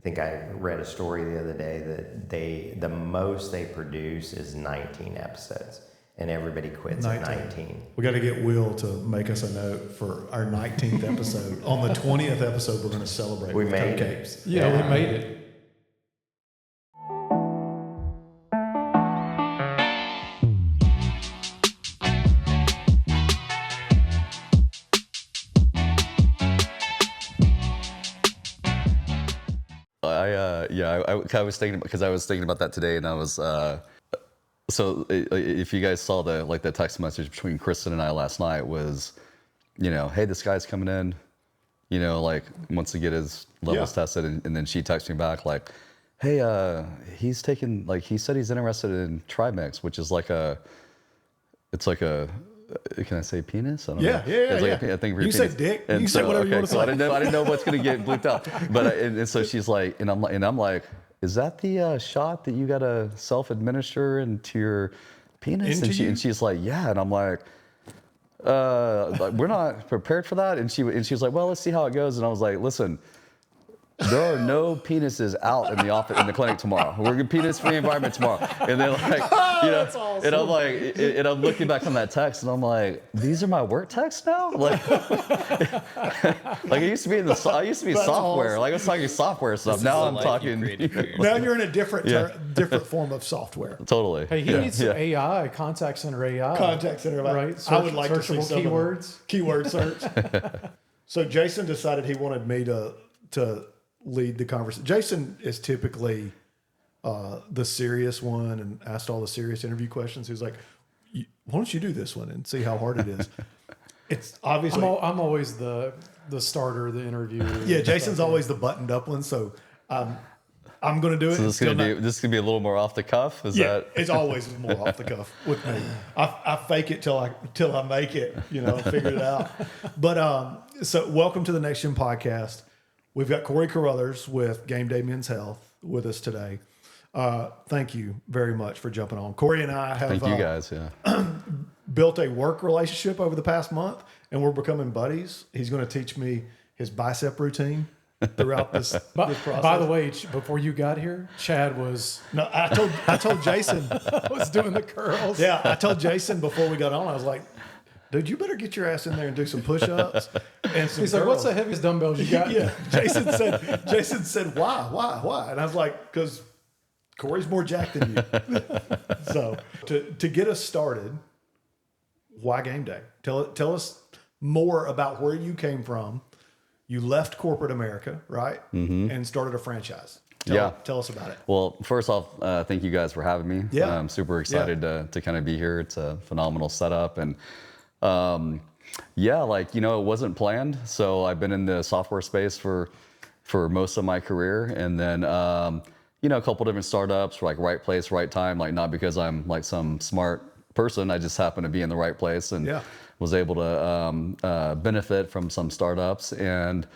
I think I read a story the other day that the most they produce is 19 episodes, and everybody quits at 19. We got to get Will to make us a note for our 19th episode. On the 20th episode, we're going to celebrate. We with made cupcakes. it. Yeah, we made it. I was thinking, because I was thinking about that today, and I was so if you guys saw the text message between Kristen and I last night was, hey, this guy's coming in, wants to get his levels tested, and then she texted me back like, hey, he's taking, he said he's interested in Trimix, which is it's like a, can I say penis? I don't know. It's like a thing for you penis. say dick. And you say whatever you want to say. I didn't know what's gonna get bleeped out. But and so she's like, and I'm like, is that the shot that you gotta self-administer into your penis? And she's like, yeah. And I'm like, we're not prepared for that. And she was like, well, let's see how it goes. And I was like, listen, there are no penises out in the office in the clinic tomorrow. We're in a penis-free environment tomorrow. And then That's awesome. and I'm like, and I'm looking back on that text, and I'm like, these are my work texts now. Like I used to be software. Awesome. Like I was talking software stuff. Now I'm talking. Now you're in a different form of software. Totally. Hey, he needs some AI, contact center AI. Contact center, right? I would like to see searchable some keywords. Keyword search. So Jason decided he wanted me to lead the conversation. Jason is typically the serious one and asked all the serious interview questions. He's like, why don't you do this one and see how hard it is? It's obviously... I'm always the starter, the interviewer. Yeah, Jason's always the buttoned up one, so I'm going to do it. So this is gonna be a little more off the cuff. It's always more off the cuff with me. I fake it till I make it. Figure it out. But so welcome to the NexGen podcast. We've got Cory Caruthers with Gameday Men's Health with us today. Thank you very much for jumping on. Cory and I have Thank you guys. built a work relationship over the past month, and we're becoming buddies. He's going to teach me his bicep routine throughout this process. By the way, before you got here, Chad was... No, I told Jason. was doing the curls. Yeah, I told Jason before we got on, I was like, dude, you better get your ass in there and do some push-ups and some He's like, what's the heaviest dumbbells you got? Yeah. Jason said, why? And I was like, because Cory's more jacked than you. So to get us started, why Gameday? Tell us more about where you came from. You left corporate America, right? Mm-hmm. And started a franchise. Tell us about it. Well, first off, thank you guys for having me. Yeah. I'm super excited to kind of be here. It's a phenomenal setup. And it wasn't planned. So I've been in the software space for most of my career. And then, a couple different startups, like right place, right time, not because I'm like some smart person. I just happened to be in the right place and was able to benefit from some startups. And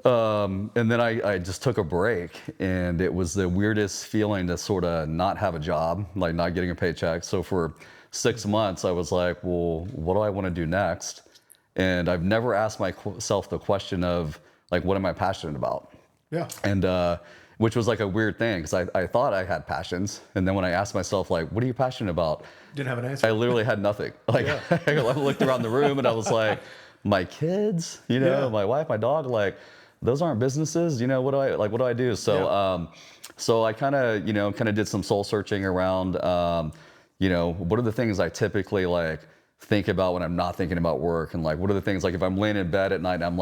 then I just took a break, and it was the weirdest feeling to sort of not have a job, like not getting a paycheck. So for 6 months, I was like, well, what do I want to do next? And I've never asked myself the question of what am I passionate about? Yeah. And which was like a weird thing, because I thought I had passions. And then when I asked myself, what are you passionate about? Didn't have an answer. I literally had nothing. I looked around the room and I was like, my kids, my wife, my dog, those aren't businesses. What do I do? So, so I kind of did some soul searching around, what are the things I typically think about when I'm not thinking about work, and what are the things if I'm laying in bed at night and I'm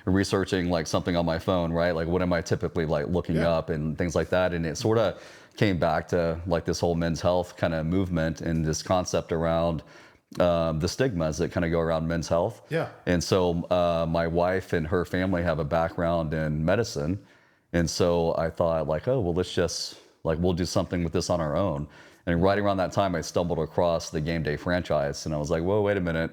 researching something on my phone, right? What am I typically looking up and things like that. And it sort of came back to this whole men's health kind of movement and this concept around the stigmas that kind of go around men's health. Yeah. And so my wife and her family have a background in medicine. And so I thought let's just we'll do something with this on our own. And right around that time, I stumbled across the Gameday franchise, and I was like, whoa, wait a minute.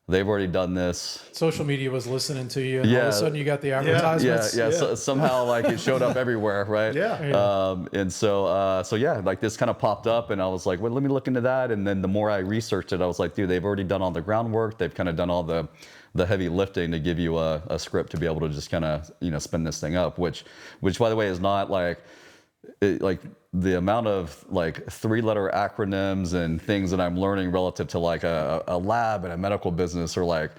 they've already done this. Social media was listening to you, and all of Yeah. a sudden you got the advertisements. Yeah. So, somehow like it showed up everywhere, right? Yeah. And so yeah, like this kind of popped up, and I was like, well, let me look into that. And then the more I researched it, I was like, dude, they've already done all the groundwork. They've kind of done all the heavy lifting to give you a script to be able to just kind of spin this thing up, which by the way is not like the amount of like 3-letter acronyms and things that I'm learning relative to like a lab and a medical business, or like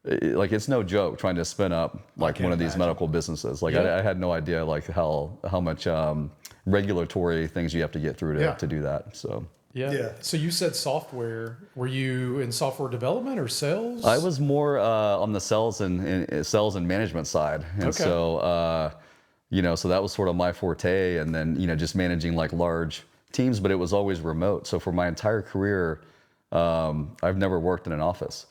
it's no joke trying to spin up like one of these medical businesses. Like I had no idea like how much regulatory things you have to get through to do that. So. Yeah. So you said software. Were you in software development or sales? I was more on the sales and management side, and so so that was sort of my forte. And then just managing like large teams, but it was always remote. So for my entire career, I've never worked in an office.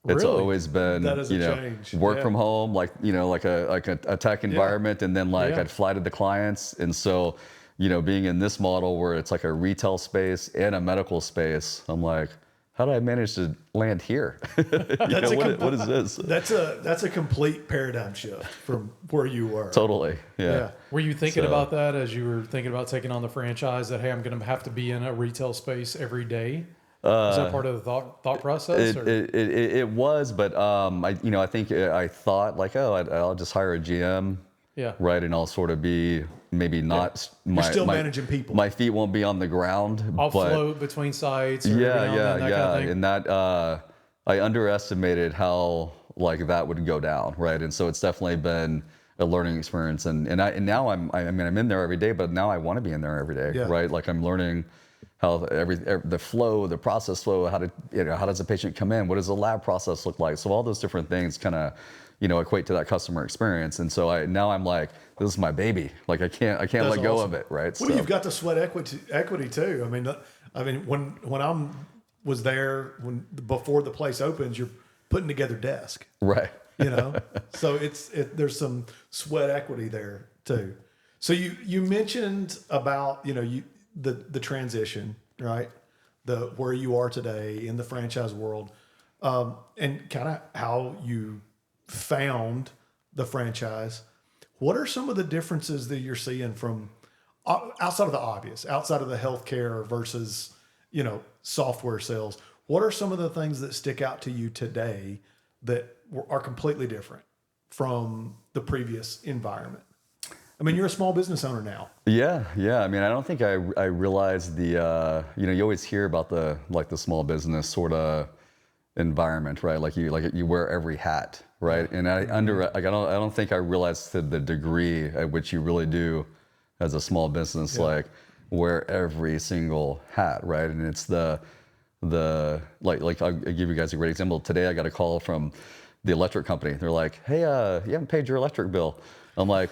It's Really? always been change. work from home, like like a tech environment, and then like I'd fly to the clients, and so. Being in this model where it's like a retail space and a medical space, I'm like, how did I manage to land here? What is this? That's a complete paradigm shift from where you were. Totally. Yeah. Were you thinking about that as you were thinking about taking on the franchise, that, hey, I'm going to have to be in a retail space every day? Was that part of the thought process? It was, but I think I thought like, I'll just hire a GM. Yeah. Right. And I'll sort of be maybe not. You're still managing people. My feet won't be on the ground. I'll float between sites. Or Yeah. that kind of thing. And that I underestimated how like that would go down. Right. And so it's definitely been a learning experience. And now I'm in there every day, but now I want to be in there every day. Yeah. Right. Like I'm learning how the flow, the process flow, how does a patient come in? What does the lab process look like? So all those different things kind of, equate to that customer experience. And so now I'm like, this is my baby. Like I can't let go of it. Right. Well, you've got the sweat equity too. I mean, when I was there, before the place opens, you're putting together desk. Right. So there's some sweat equity there too. So you mentioned about, the transition, right? Where you are today in the franchise world, and kind of how you found the franchise. What are some of the differences that you're seeing from outside of the obvious, outside of the healthcare versus, software sales? What are some of the things that stick out to you today that are completely different from the previous environment? I mean, you're a small business owner now. Yeah. I mean, I don't think I realized the you always hear about the small business sort of environment, right? Like you wear every hat, right? And I don't think I realized to the degree at which you really do as a small business, like wear every single hat, right? And it's the like I'll give you guys a great example. Today I got a call from the electric company. They're like, hey, you haven't paid your electric bill. I'm like,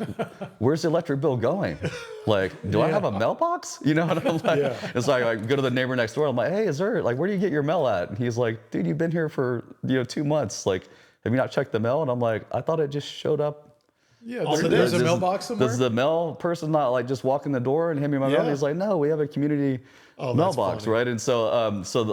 where's the electric bill going? Like, do I have a mailbox? And I'm like, it's like I go to the neighbor next door. I'm like, hey, where do you get your mail at? And he's like, dude, you've been here for 2 months. Like, have you not checked the mail? And I'm like, I thought it just showed up. Yeah, there's a mailbox somewhere. Does the mail person not like just walk in the door and hand me my mail? And he's like, no, we have a community mailbox, right? And so,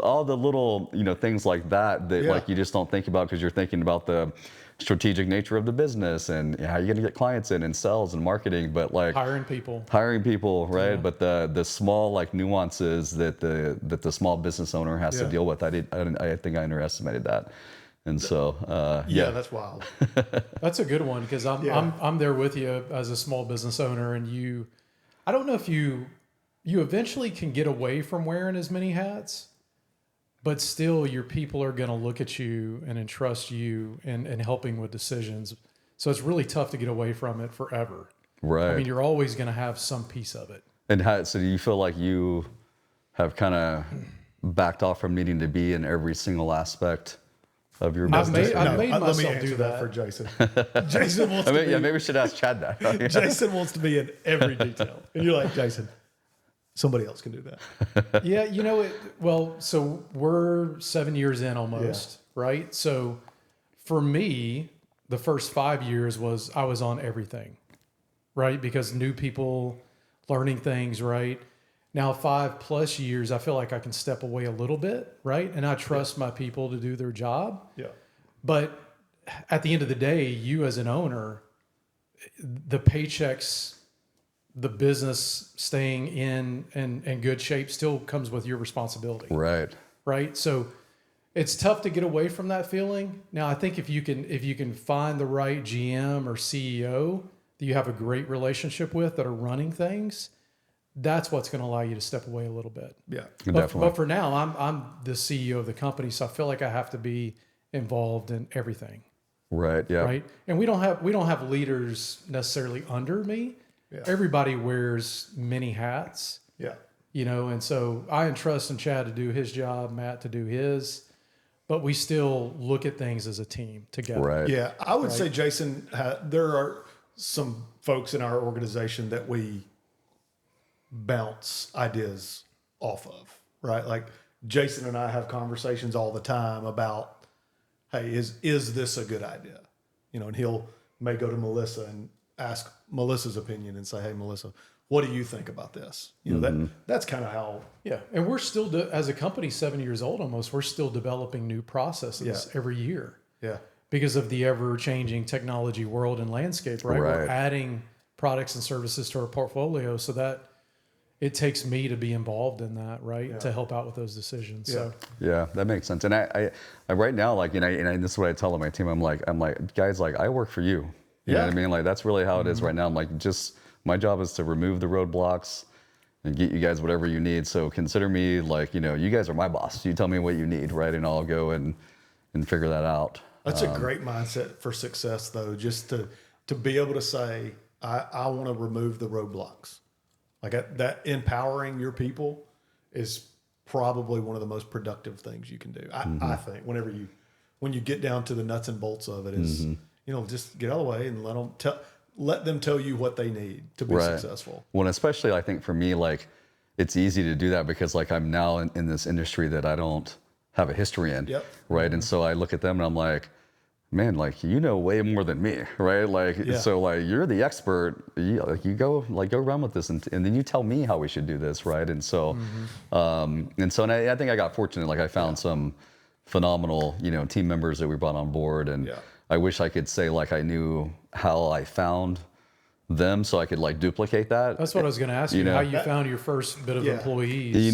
all the little things like that like you just don't think about because you're thinking about the strategic nature of the business and how you're going to get clients in and sales and marketing, but like hiring people, right? But the small like nuances that the small business owner has to deal with, I think I underestimated that. And so, that's wild. That's a good one because I'm there with you as a small business owner, and I don't know if you eventually can get away from wearing as many hats, but still your people are going to look at you and entrust you and helping with decisions. So it's really tough to get away from it forever. Right. I mean, you're always going to have some piece of it. And so do you feel like you have kind of backed off from needing to be in every single aspect of your business? I've made myself let me answer do that for Jason. Jason wants to be, maybe we should ask Chad that. Jason wants to be in every detail. And you're like, Jason, somebody else can do that. Yeah, so we're 7 years in almost, right? So for me, the first 5 years I was on everything, right? Because new people, learning things, right? Now 5+ years, I feel like I can step away a little bit, right? And I trust my people to do their job. Yeah. But at the end of the day, you as an owner, the paychecks, the business staying in good shape still comes with your responsibility. Right. Right. So it's tough to get away from that feeling. Now, I think if you can find the right GM or CEO that you have a great relationship with that are running things, that's what's going to allow you to step away a little bit. Yeah. But for now, I'm the CEO of the company, so I feel like I have to be involved in everything. Right. Yeah. Right. And we don't have leaders necessarily under me. Yeah. Everybody wears many hats. Yeah. You know, and so I entrust Chad to do his job, Matt to do his, but we still look at things as a team together. Right. Yeah. I would say, Jason, there are some folks in our organization that we bounce ideas off of, right? Like Jason and I have conversations all the time about, hey, is this a good idea? You know, and he'll may go to Melissa and ask Melissa's opinion and say, hey, Melissa, what do you think about this? You know, that's kind of how. Yeah. And we're still, as a company 7 years old almost, we're still developing new processes every year. Yeah. Because of the ever-changing technology world and landscape, right? We're adding products and services to our portfolio so that it takes me to be involved in that, right? Yeah. To help out with those decisions. Yeah. So Yeah, that makes sense. And I right now, like, and this is what I tell my team. I'm like, guys, like, I work for you. You know what I mean? Like, that's really how it is right now. I'm like, my job is to remove the roadblocks and get you guys whatever you need. So consider me like, you guys are my boss. You tell me what you need, right? And I'll go and figure that out. That's a great mindset for success, though, just to be able to say, I want to remove the roadblocks. Like that, empowering your people is probably one of the most productive things you can do. I think when you get down to the nuts and bolts of it is, just get out of the way and let them tell you what they need to be successful. Well, and especially I think for me, like, it's easy to do that because like I'm now in this industry that I don't have a history in. Yep. Right. And so I look at them and I'm like, man, like, you know way more than me, right? Like, so like you're the expert. You go run with this, and then you tell me how we should do this, right? And so, and I think I got fortunate. Like I found some phenomenal, team members that we brought on board, and I wish I could say like I knew how I found them so I could like duplicate that. that's what I was going to ask you, how you found your first bit of employees.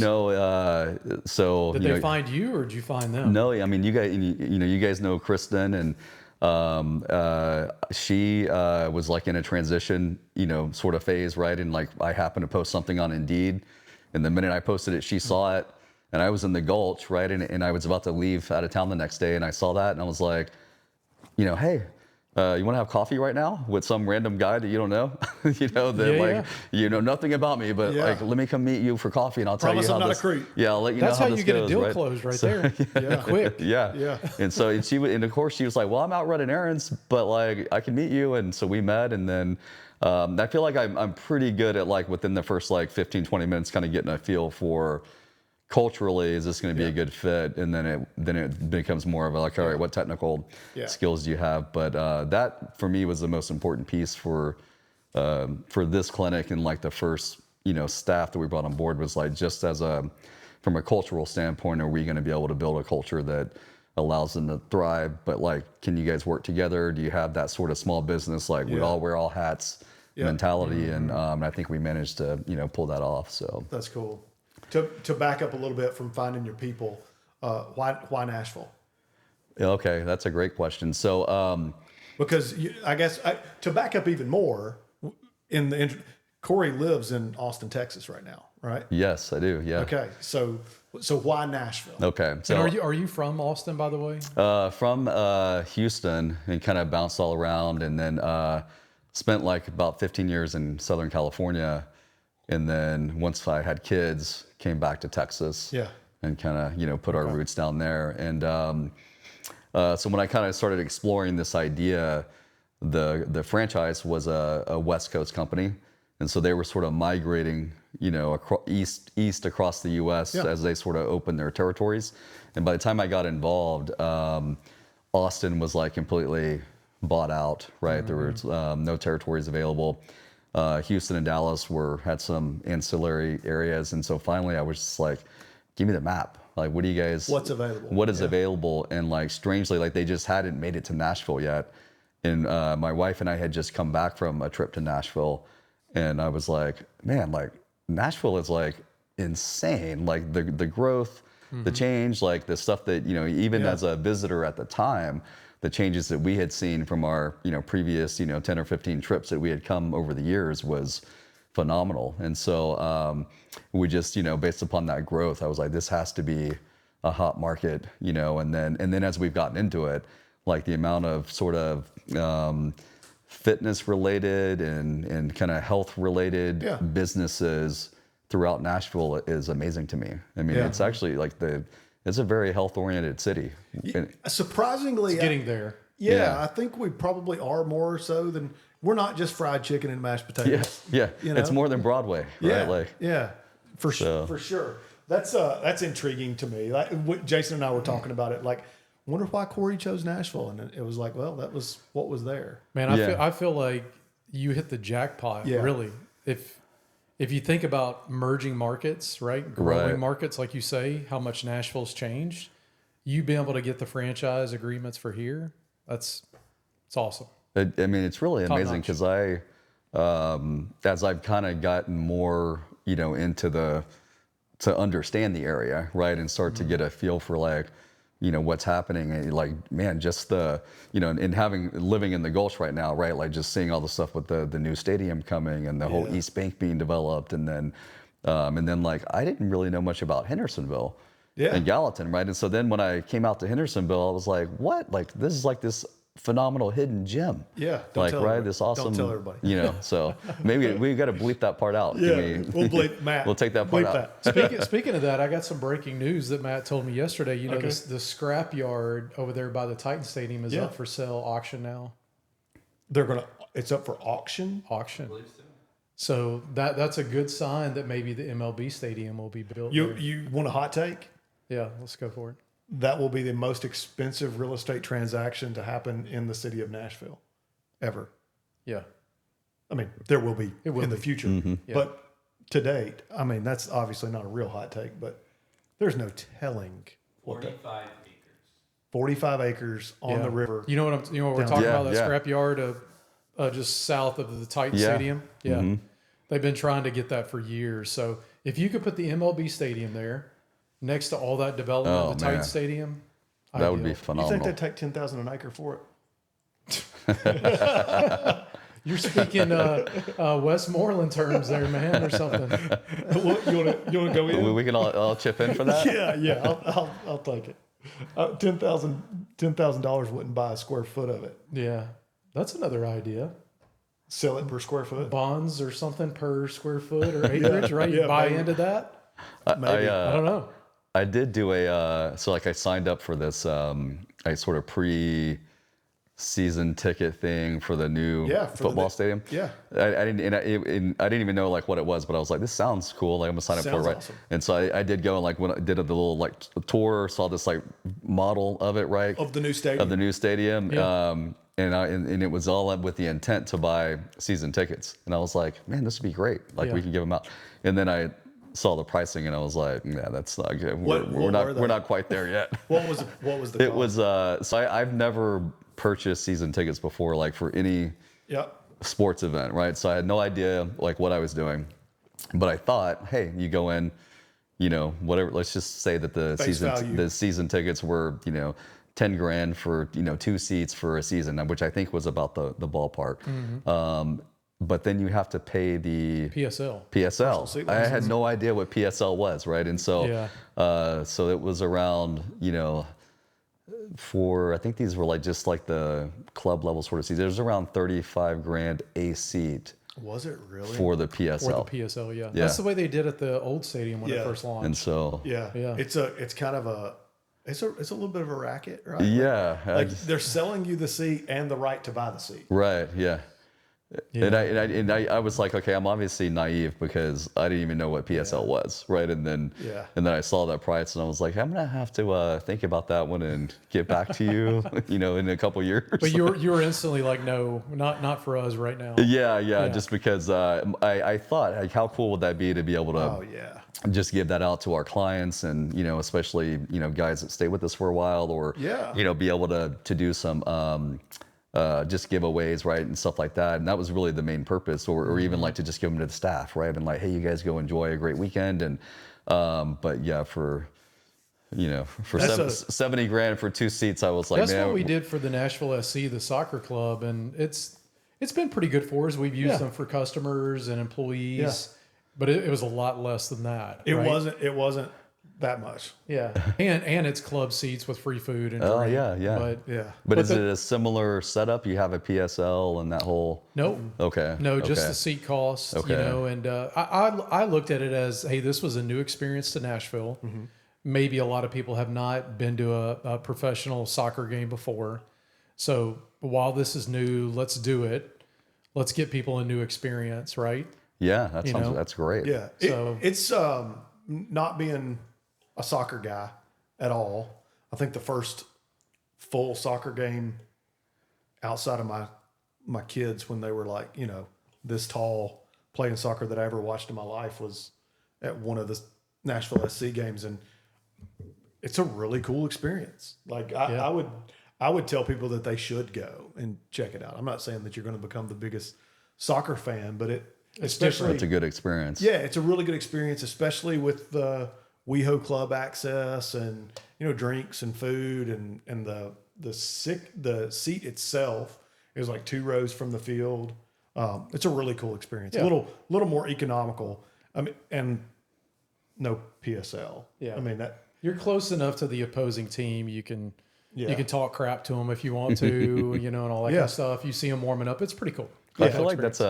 So did they find you or did you find them? No, I mean, you guys know Kristen, and she was like in a transition, sort of phase, right? And like I happened to post something on Indeed, and the minute I posted it, she saw it, and I was in the Gulch, right? And I was about to leave out of town the next day, and I saw that, and I was like, hey, you want to have coffee right now with some random guy that you don't know, you know nothing about me, but like, let me come meet you for coffee and I'll tell you how this. Yeah, I'll let you That's know how how this you get goes, a deal right? closed right there. Quick. Yeah. And so and of course she was like, well, I'm out running errands, but like I can meet you. And so we met, and then I feel like I'm pretty good at like within the first like 15, 20 minutes kind of getting a feel for culturally, is this going to be a good fit? And then it becomes more of a like, all right, what technical skills do you have? But that for me was the most important piece for this clinic, and like the first staff that we brought on board was like, just from a cultural standpoint, are we going to be able to build a culture that allows them to thrive? But like, can you guys work together? Do you have that sort of small business like we all wear all hats mentality? And I think we managed to pull that off. So that's cool. To back up a little bit from finding your people, why Nashville? Okay, that's a great question. So because I guess to back up even more, Cory lives in Austin, Texas right now, right? Yes, I do. Yeah. Okay, so why Nashville? Okay, so And are you from Austin, by the way? From Houston, and kind of bounced all around, and then spent like about 15 years in Southern California. And then once I had kids, came back to Texas, and kind of put our roots down there. And so when I kind of started exploring this idea, the franchise was a West Coast company, and so they were sort of migrating, east across the U.S. as they sort of opened their territories. And by the time I got involved, Austin was like completely bought out, right? There was no territories available. Houston and Dallas had some ancillary areas. And so finally I was just like, give me the map. Like, what do you guys? What's available? What is available? And like, strangely, like they just hadn't made it to Nashville yet. And my wife and I had just come back from a trip to Nashville, and I was like, man, like Nashville is like insane. Like the growth, the change, like the stuff that, you know, even as a visitor at the time, the changes that we had seen from our, you know, previous, you know, 10 or 15 trips that we had come over the years was phenomenal. And so we just, you know, based upon that growth, I was like, this has to be a hot market, you know. And then as we've gotten into it, like the amount of sort of fitness related and kind of health related businesses throughout Nashville is amazing to me. I mean, it's actually like it's a very health oriented city. Surprisingly, It's getting there. Yeah, I think we probably are more so than we're not just fried chicken and mashed potatoes. Yeah, You know? it's more than Broadway, Yeah, right? Like, for sure. That's intriguing to me. Like Jason and I were talking about it. Like, wonder why Cory chose Nashville, and it was like, well, that was what was there. Man, I feel like you hit the jackpot. Yeah. Really, if you think about merging markets, right, growing markets, like you say, how much Nashville's changed, you being able to get the franchise agreements for here, it's awesome. I mean, it's really amazing because as I've kind of gotten more, you know, to understand the area, right, and start to get a feel for like, you know, what's happening, and like, man, just the, you know, and living in the Gulch right now, right, like just seeing all the stuff with the new stadium coming and the whole East Bank being developed, and then like I didn't really know much about Hendersonville and Gallatin, right, and so then when I came out to Hendersonville, I was like, what, like this is like this phenomenal hidden gem. Yeah, like right, this awesome. Don't tell everybody. You know, so maybe we got to bleep that part out. Yeah, we'll bleep Matt. We'll take that part bleep out. That. Speaking of that, I got some breaking news that Matt told me yesterday. You know, the scrap yard over there by the Titan Stadium is up for sale, auction now. It's up for auction. Auction. So that's a good sign that maybe the MLB stadium will be built. You want a hot take? Yeah, let's go for it. That will be the most expensive real estate transaction to happen in the city of Nashville ever. Yeah. I mean, there will be in the future. Yeah. But to date, I mean, that's obviously not a real hot take, but there's no telling. 45 acres. 45 acres on the river. You know what we're talking about? That scrap yard just south of the Titan Stadium. Yeah. They've been trying to get that for years. So if you could put the MLB stadium there next to all that development of the Titan Stadium, that would be phenomenal. You think they'd take $10,000 an acre for it? You're speaking Westmoreland terms there, man, or something. You want to go in? We can all chip in for that. Yeah. I'll take it. $10,000 wouldn't buy a square foot of it. Yeah, that's another idea. Sell it per square foot. Bonds or something per square foot or acreage, right? You buy into that. Maybe. I don't know. I did do so like I signed up for this I sort of pre-season ticket thing for the new football stadium. Yeah. I didn't even know like what it was, but I was like, this sounds cool. Like I'm gonna sign up for it, right? Awesome. And so I did go and like when I did the little like tour, saw this like model of it, right? Of the new stadium. Yeah. And it was all up with the intent to buy season tickets. And I was like, man, this would be great. Like we can give them out. And then I saw the pricing and I was like, yeah, that's not good. We're not quite there yet. What was the It cost? was so I've never purchased season tickets before, like for any sports event, right? So I had no idea like what I was doing. But I thought, hey, you go in, you know, whatever, let's just say that the season tickets were, you know, 10 grand for, you know, 2 seats for a season, which I think was about the ballpark. But then you have to pay the PSL. I had no idea what PSL was, right? And so, so it was around, you know, for, I think these were like just like the club level sort of seats. It was around 35 grand a seat. Was it really? For the PSL. For the PSL, yeah. That's the way they did at the old stadium when it first launched. And so, it's kind of it's a little bit of a racket, right? Yeah. Like they're selling you the seat and the right to buy the seat. Right. Yeah. And I was like, okay, I'm obviously naive because I didn't even know what PSL was, right? And then I saw that price and I was like, I'm gonna have to think about that one and get back to you, in a couple years. But you were instantly like, no, not for us right now. Yeah. Just because I thought, like, how cool would that be to be able to just give that out to our clients and especially guys that stay with us for a while, or be able to do some just giveaways, right, and stuff like that. And that was really the main purpose, or even like to just give them to the staff, right, and like, hey, you guys go enjoy a great weekend. And but yeah, for 70 grand for 2 seats, I was like, that's man, what we did for the Nashville SC, the soccer club, and it's been pretty good for us. We've used them for customers and employees, but it was a lot less than that. It wasn't that much. Yeah, and it's club seats with free food and drink. Oh yeah. But is it a similar setup? You have a PSL and that whole? Nope. Okay. No, just the seat cost. Okay. And I looked at it as, hey, this was a new experience to Nashville. Mm-hmm. Maybe a lot of people have not been to a professional soccer game before. So while this is new, let's do it. Let's get people a new experience, right? Yeah, that's great. Yeah. It's not being a soccer guy at all. I think the first full soccer game outside of my kids when they were like, this tall playing soccer that I ever watched in my life was at one of the Nashville SC games. And it's a really cool experience. Like I would tell people that they should go and check it out. I'm not saying that you're going to become the biggest soccer fan, but it's different. It's a good experience. Yeah, it's a really good experience, especially with the WeHo Club access and drinks and food and the seat itself is like 2 rows from the field. It's a really cool experience. Yeah. A little more economical. I mean, and no PSL. Yeah, I mean that you're close enough to the opposing team. You can talk crap to them if you want to, and all that kind of stuff. You see them warming up. It's pretty cool. I feel like that's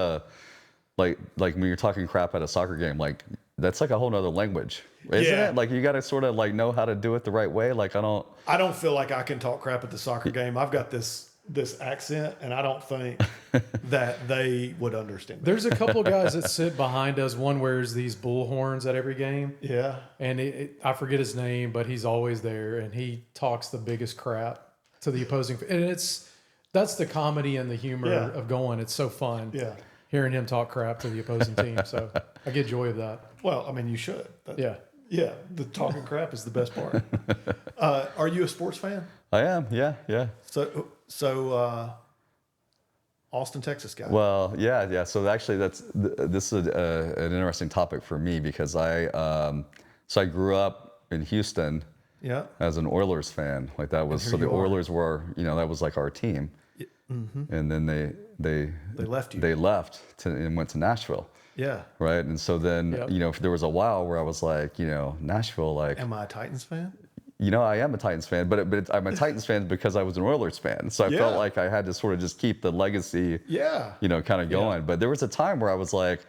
like when you're talking crap at a soccer game, like that's like a whole nother language, isn't it? Like you got to sort of like know how to do it the right way. Like I don't feel like I can talk crap at the soccer game. I've got this accent, and I don't think that they would understand. There's a couple guys that sit behind us. One wears these bull horns at every game. Yeah, and I forget his name, but he's always there, and he talks the biggest crap to the opposing. And that's the comedy and the humor of going. It's so fun. Yeah. Hearing him talk crap to the opposing team. So I get joy of that. Well, I mean, you should. Yeah. The talking crap is the best part. Are you a sports fan? I am. Yeah. So Austin, Texas guy. Well, yeah. So actually, this is an interesting topic for me because I grew up in Houston. Yeah. As an Oilers fan, like that was the Oilers were that was like our team. Mm-hmm. And then they left you. They left and went to Nashville. Yeah. Right. And so then there was a while where I was like Nashville, like, am I a Titans fan? I am a Titans fan, but I'm a Titans fan because I was an Oilers fan. So I felt like I had to sort of just keep the legacy, kind of going. But there was a time where I was like,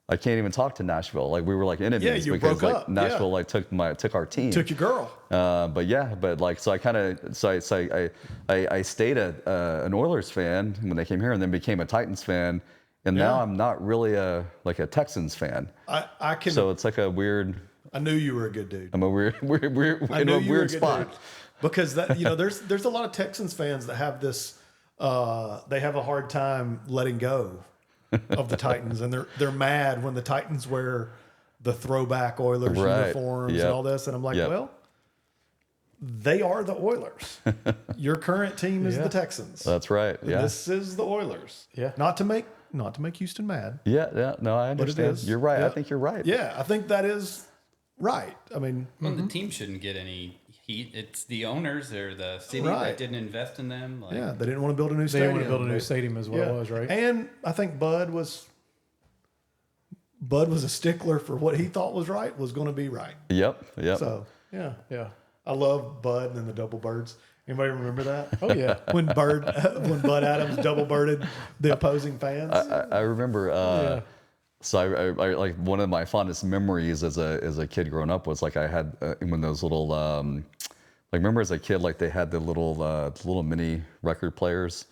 I can't even talk to Nashville. Like we were like enemies because like up. Nashville like took our team. Took your girl. But like so I kind of I stayed an Oilers fan when they came here and then became a Titans fan. And now I'm not really a Texans fan. I can. So it's like a weird. I knew you were a good dude. I'm a weird in a weird spot. Dude. Because that there's a lot of Texans fans that have this. They have a hard time letting go of the Titans, and they're mad when the Titans wear the throwback Oilers uniforms and all this. And I'm like, well, they are the Oilers. Your current team is the Texans. That's right. Yeah. This is the Oilers. Yeah. Not to make Houston mad. Yeah. No, I understand. You're right. I think you're right. Yeah, I think that is right. I mean, the team shouldn't get any heat. It's the owners or the city that didn't invest in them. They didn't want to build a new stadium. They didn't want to build a new stadium as well, it was, right? And I think Bud was a stickler for what he thought was going to be right. Yep. So, yeah. I love Bud and the Double Birds. Anybody remember that? Oh, yeah. when Bud Adams double birded the opposing fans? I remember... So I like one of my fondest memories as a kid growing up was like I had when those little like remember as a kid like they had the little mini record players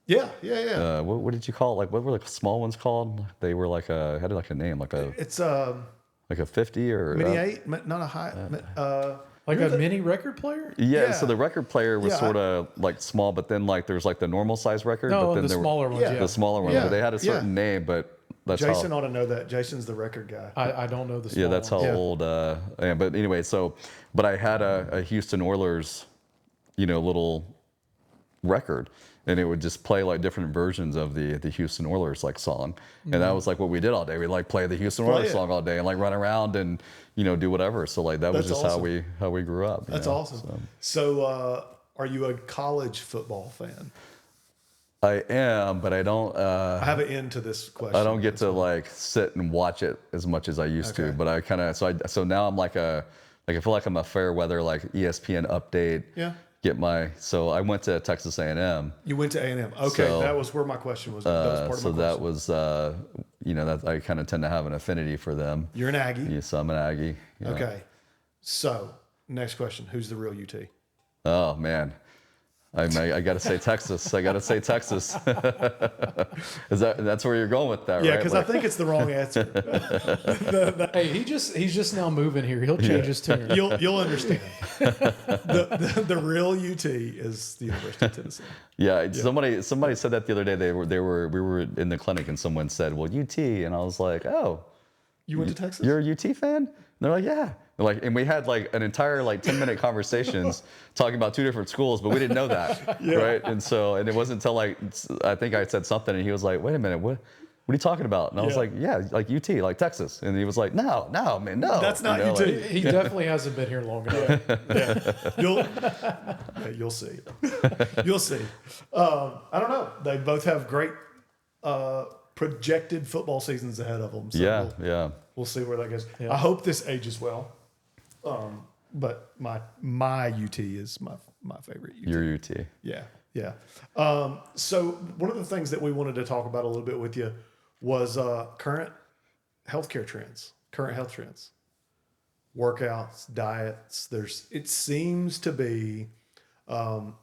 Yeah, yeah, yeah. What did you call it? Like, what were the small ones called? They were like had like a name, It's like a 50 or mini 8, not a high. Like a mini record player? Yeah, Yeah. so the record player was Yeah, sort of like small, but then like there's like the normal size record, No, but then the there smaller were ones, yeah. the smaller ones, Yeah, but they had a certain yeah. name, but that's Jason how. ought to know that. Jason's the record guy. I don't know the small Yeah, that's how ones. Yeah. old. Yeah, but anyway, but I had a Houston Oilers, little record, and it would just play like different versions of the Houston Oilers like song, and that was like what we did all day. We like play the Houston Play Oilers it. song all day and like run around and do whatever. So like that was That's just awesome. how we grew up. That's awesome. So, are you a college football fan? I am, but I don't. I have an end to this question. I don't get to like sit and watch it as much as I used to, Okay. but I kind of so now I'm like I feel like I'm a fair weather like ESPN update. Yeah. So I went to Texas A&M. You went to A&M. Okay, So, that was where my question was. That was part of So my that question. was that I kind of tend to have an affinity for them. You're an Aggie. Yeah, so I'm an Aggie. Yeah. Okay. So, next question. Who's the real UT? Oh man. I got to say Texas. I got to say Texas. That's where you're going with that, Yeah, right? because I think it's the wrong answer. Hey, he's just now moving here. He'll change his tune. You'll understand. The real UT is the University of Tennessee. Yeah, somebody said that the other day. We were in the clinic and someone said, "Well, UT," and I was like, "Oh, You went to Texas? you're a UT fan?" And they're like, "Yeah." And we had like an entire 10-minute conversations talking about two different schools, but we didn't know that, right? And it wasn't until I think I said something, and he was like, "Wait a minute, what are you talking about?" And I was Yeah. like, "Yeah, like UT, like Texas." And he was like, "No, man, no." That's not You know, UT. like- He definitely hasn't been here long enough. You'll see. You'll see. I don't know. They both have great projected football seasons ahead of them. So yeah. we'll see where that goes. I hope this ages well. But my UT is my favorite UT. Your UT. Yeah. So one of the things that we wanted to talk about a little bit with you was current healthcare trends, current health trends, workouts, diets. It seems to be how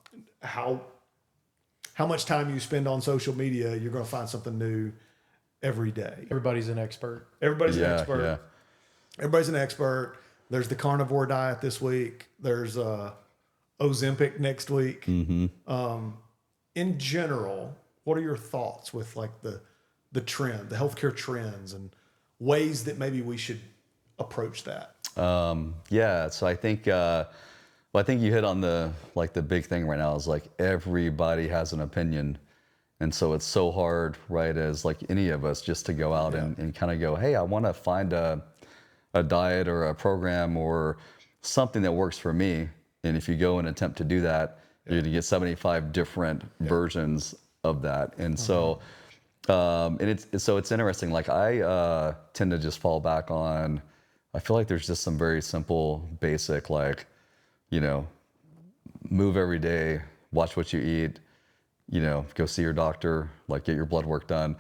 much time you spend on social media, you're going to find something new every day. Everybody's an expert. Everybody's an Yeah, expert. yeah. Everybody's an expert. There's the carnivore diet this week. There's Ozempic next week. Mm-hmm. In general, what are your thoughts with like the trend, the healthcare trends, and ways that maybe we should approach that? Yeah, so I think you hit on the big thing right now is like everybody has an opinion, and so it's so hard, right, as like any of us just to go out and kind of go, hey, I want to find a diet or a program or something that works for me, and if you go and attempt to do that, you're gonna get 75 different versions of that, and so. And it's interesting. Like I tend to just fall back on. I feel like there's just some very simple, basic, move every day, watch what you eat, go see your doctor, like get your blood work done,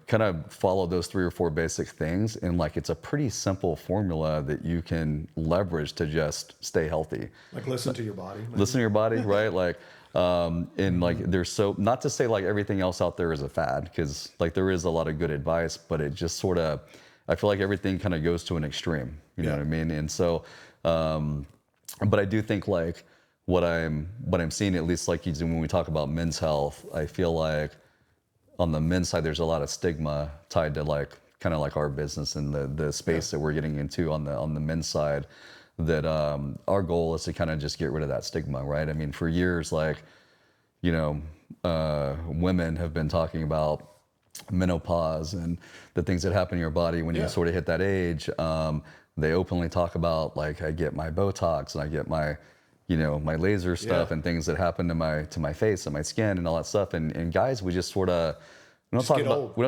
kind of follow those 3 or 4 basic things, and like it's a pretty simple formula that you can leverage to just stay healthy. Like listen to your body. maybe. Listen to your body, right? Like, and like there's not to say like everything else out there is a fad, because like there is a lot of good advice, but it just sort of, I feel like everything kind of goes to an extreme, you know what I mean? And so, but I do think like what I'm seeing, at least like you do when we talk about men's health, I feel like on the men's side, there's a lot of stigma tied to like kind of like our business and the space that we're getting into on the men's side, that our goal is to kind of just get rid of that stigma, right? I mean, for years, like, women have been talking about menopause and the things that happen in your body when you sort of hit that age. They openly talk about like, I get my Botox and I get my, my laser stuff and things that happen to my face and my skin and all that stuff. And guys, we just sort of, we don't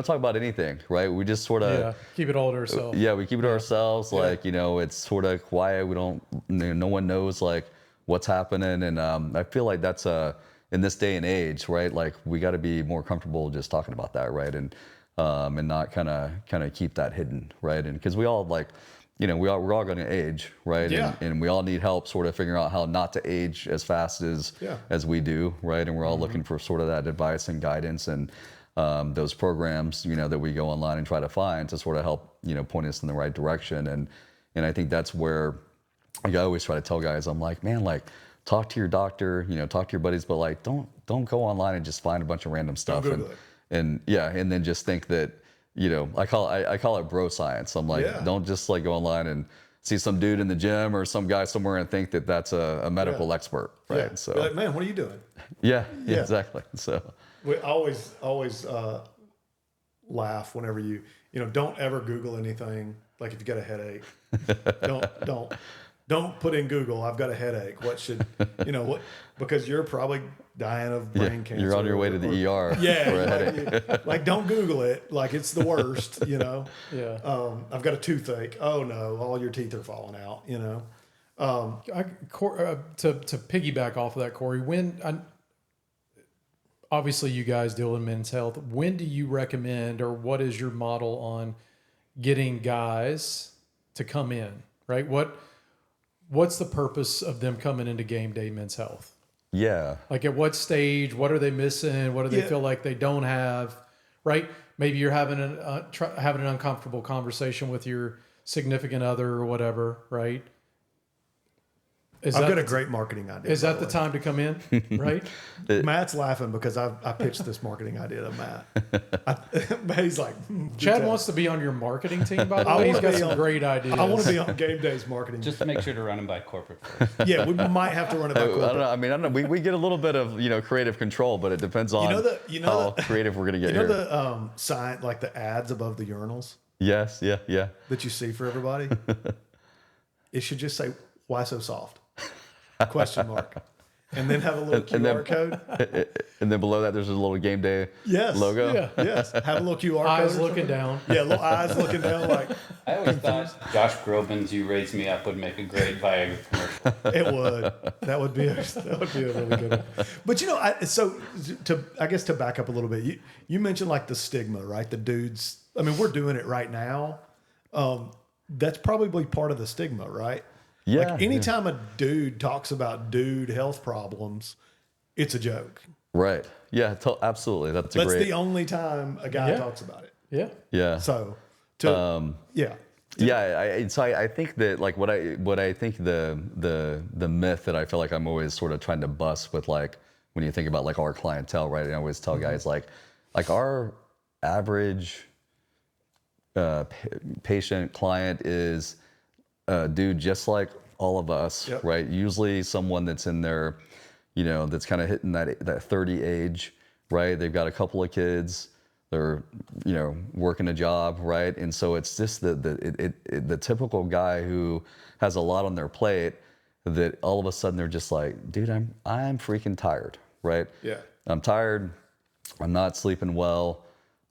talk about anything, right? We just sort of keep it all to ourselves. Yeah, we keep it to ourselves. Like, it's sort of quiet. We don't, no one knows like what's happening. And I feel like that's in this day and age, right? Like we got to be more comfortable just talking about that, right? And not kind of keep that hidden, right? And because we all like, we're all going to age, right? Yeah. And we all need help sort of figuring out how not to age as fast as we do, right? And we're all looking for sort of that advice and guidance and those programs, that we go online and try to find to sort of help, point us in the right direction. And I think that's where I always try to tell guys, I'm like, man, like talk to your doctor, talk to your buddies, but like don't go online and just find a bunch of random stuff and then just think that, I call it bro science. I'm like, don't just like go online and see some dude in the gym or some guy somewhere and think that that's a medical expert, right? Yeah. So You're like, man, what are you doing? Yeah, exactly. So We always laugh whenever don't ever Google anything. Like if you got a headache, don't put in Google, I've got a headache. What should, because you're probably dying of brain cancer. You're on your way to the ER for a headache. Like don't Google it. Like it's the worst, Yeah. I've got a toothache. Oh no, all your teeth are falling out, To piggyback off of that, Cory, obviously you guys deal in men's health. When do you recommend, or what is your model on getting guys to come in, right? What's the purpose of them coming into Game Day Men's Health? Yeah. Like at what stage, what are they missing? What do they feel like they don't have, right? Maybe you're having an uncomfortable conversation with your significant other or whatever, right? I've got a great marketing idea. Is that the time to come in, right? Matt's laughing because I pitched this marketing idea to Matt. He's like, Chad wants to be on your marketing team, by the way. He's got some great ideas. I want to be on Game Day's marketing. Just make sure to run them by corporate first. Yeah, we might have to run it by corporate. I don't know. We get a little bit of creative control, but it depends on how creative we're gonna get here. The sign, like the ads above the urinals. Yes, yeah. That you see for everybody. It should just say, "Why so soft?" Question mark. And then have a little QR code. And then below that, there's a little Game Day logo. Yeah. Yes. Have a little QR code. Eyes looking down. Yeah, little eyes looking down. Like I always thought Josh Groban's "You Raise Me Up" would make a great Viagra commercial. it would. That would be a really good one. But I guess to back up a little bit, you mentioned like the stigma, right? The dudes. I mean, we're doing it right now. That's probably part of the stigma, right? Yeah. Like anytime a dude talks about dude health problems, it's a joke. Right. Yeah. Absolutely. That's the only time a guy talks about it. Yeah. Yeah. So, I think that like what I think the myth that I feel like I'm always sort of trying to bust with, like when you think about like our clientele, right? And I always tell guys like our average patient client is a dude just like all of us, right? Usually someone that's in their, that's kind of hitting that 30 age, right? They've got a couple of kids, they're, working a job, right? And so it's just the typical guy who has a lot on their plate that all of a sudden they're just like, dude, I'm freaking tired, right? Yeah. I'm tired. I'm not sleeping well.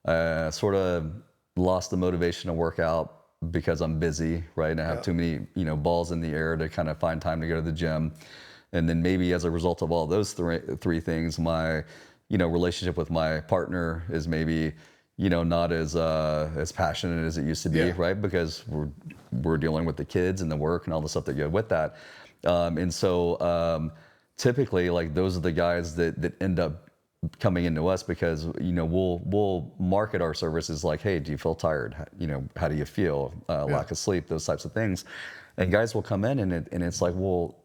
Sort of lost the motivation to work out because I'm busy, right? And I have too many, balls in the air to kind of find time to go to the gym. And then maybe as a result of all those three things, my, relationship with my partner is maybe, not as passionate as it used to be, right? Because we're dealing with the kids and the work and all the stuff that go with that. And so typically, like those are the guys that end up coming into us because we'll market our services like, hey, do you feel tired? How do you feel? Lack of sleep, those types of things. And guys will come in and it's like, well,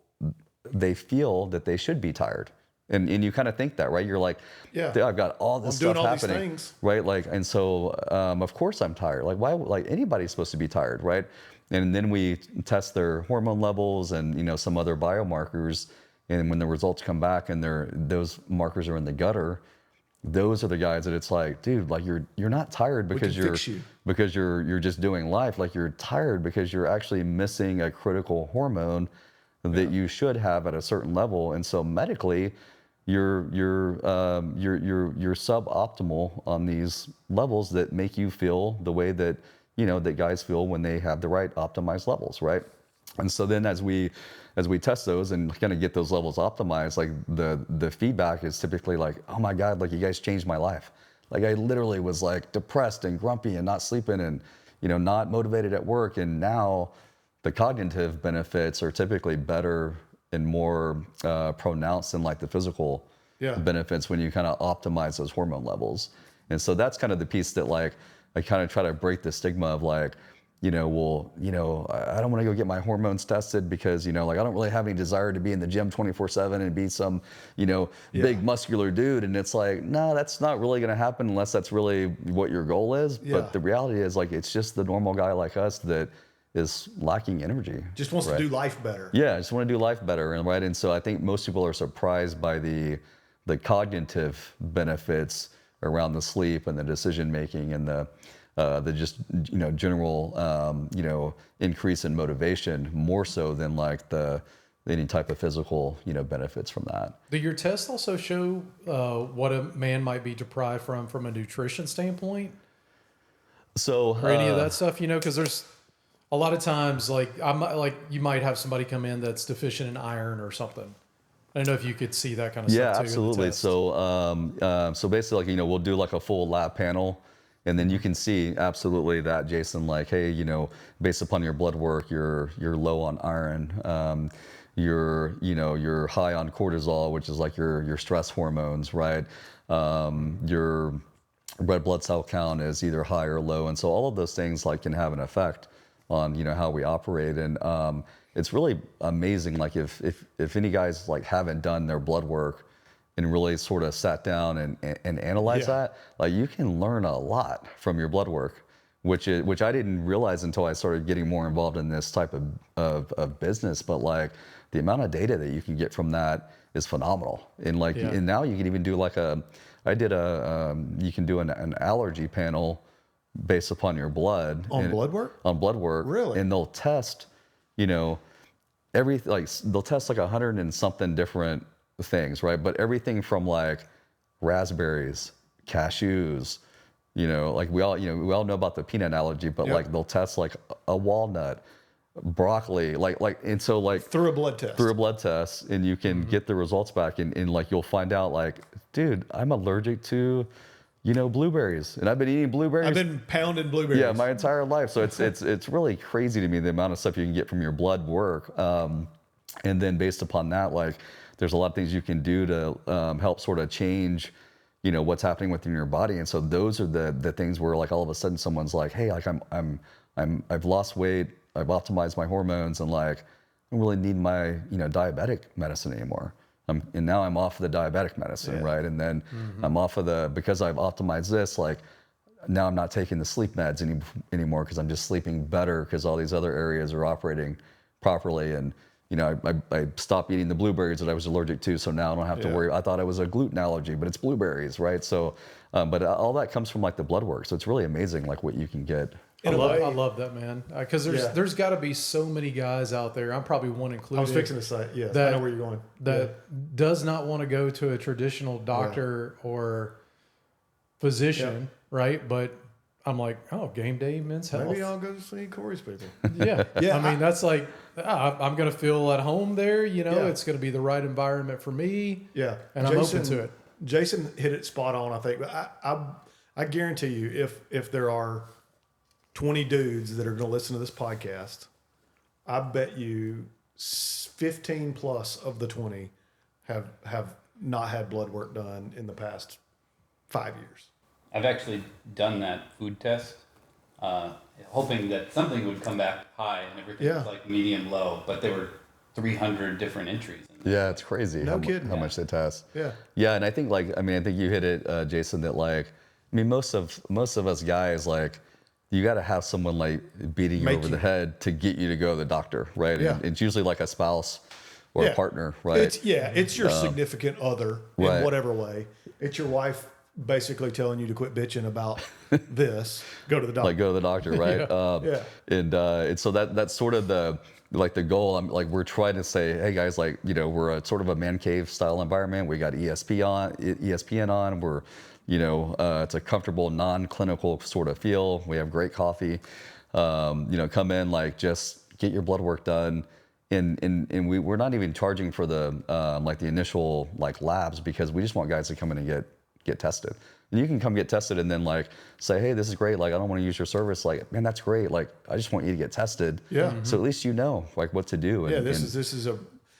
they feel that they should be tired. And you kind of think that, right? You're like, I've got all this stuff happening, right? Like, and so of course I'm tired. Like, why? Like anybody's supposed to be tired, right? And then we test their hormone levels and some other biomarkers. And when the results come back and those markers are in the gutter, those are the guys that it's like, dude, like you're not tired because you're just doing life. Like you're tired because you're actually missing a critical hormone that you should have at a certain level. And so medically, you're suboptimal on these levels that make you feel the way that that guys feel when they have the right optimized levels, right? And so then as we test those and kind of get those levels optimized, like the feedback is typically like, oh my God, like you guys changed my life. Like I literally was like depressed and grumpy and not sleeping and, not motivated at work. And now the cognitive benefits are typically better and more pronounced than like the physical benefits when you kind of optimize those hormone levels. And so that's kind of the piece that like I kind of try to break the stigma of like, I don't want to go get my hormones tested because, like I don't really have any desire to be in the gym 24/7 and be some, big muscular dude. And it's like, no, that's not really going to happen unless that's really what your goal is. Yeah. But the reality is like, it's just the normal guy like us that is lacking energy. Just wants to do life better. Yeah, I just want to do life better. And so I think most people are surprised by the cognitive benefits around the sleep and the decision making and the just general increase in motivation more so than like any type of physical benefits from that. Do your tests also show what a man might be deprived from a nutrition standpoint? So or any of that stuff, because there's a lot of times like you might have somebody come in that's deficient in iron or something. I don't know if you could see that kind of stuff too. Yeah, absolutely. So basically, like, we'll do like a full lab panel, and then you can see absolutely that, Jason, like, hey, based upon your blood work, you're low on iron. You're high on cortisol, which is like your stress hormones, right? Your red blood cell count is either high or low, and so all of those things like can have an effect on how we operate. And it's really amazing, like if any guys like haven't done their blood work and really sort of sat down and analyze that, like you can learn a lot from your blood work, which I didn't realize until I started getting more involved in this type of business. But like the amount of data that you can get from that is phenomenal. And like and now you can even do like you can do an allergy panel based upon your blood. Blood work? On blood work. Really? And they'll test, they'll test like 100 and something different things, right? But everything from like raspberries, cashews, like we all know about the peanut allergy, but like they'll test like a walnut, broccoli, and so like through a blood test, and you can get the results back, and like you'll find out like, dude, I'm allergic to blueberries, and I've been eating blueberries. I've been pounding blueberries. Yeah, my entire life. So it's really crazy to me the amount of stuff you can get from your blood work, and then based upon that, like there's a lot of things you can do to help sort of change, what's happening within your body. And so those are the things where like all of a sudden someone's like, hey, like I've lost weight, I've optimized my hormones, and like I don't really need my diabetic medicine anymore. And now I'm off of the diabetic medicine, right? And then I'm off of because I've optimized this, like now I'm not taking the sleep meds anymore because I'm just sleeping better because all these other areas are operating properly. And, I stopped eating the blueberries that I was allergic to. So now I don't have to worry. I thought it was a gluten allergy, but it's blueberries, right? So, but all that comes from like the blood work. So it's really amazing, like what you can get. I love that, man. Because there's got to be so many guys out there. I'm probably one included. I was fixing to say, yes, I know where you're going. That does not want to go to a traditional doctor or physician, right? But I'm like, oh, Gameday, Men's Health. Maybe I'll go see Cory's people. Yeah. I mean, that's like, I'm going to feel at home there. It's going to be the right environment for me. Yeah. And I'm open to it. Jason hit it spot on, I think. But I guarantee you, if there are 20 dudes that are going to listen to this podcast, I bet you 15 plus of the 20 have not had blood work done in the past 5 years. I've actually done that food test, hoping that something would come back high and everything was like medium low, but there were 300 different entries. Yeah, it's crazy. No kidding. How much they test. Yeah. Yeah, and I think I think you hit it, Jason, that like, most of us guys, like, you got to have someone like beating you over the head to get you to go to the doctor, right? Yeah. And it's usually like a spouse or a partner, right? It's your significant other in whatever way. It's your wife basically telling you to quit bitching about this. Go to the doctor. Like go to the doctor, right? And so that's sort of the goal. I'm like, we're trying to say, hey guys, like, we're a sort of a man cave style environment. We got ESPN on. We're it's a comfortable, non-clinical sort of feel. We have great coffee. Come in, like, just get your blood work done. And we're not even charging for the the initial like labs because we just want guys to come in and get tested. And you can come get tested and then like say, hey, this is great. Like, I don't want to use your service. Like, man, that's great. Like, I just want you to get tested. Yeah. So at least you know like what to do. And, This is a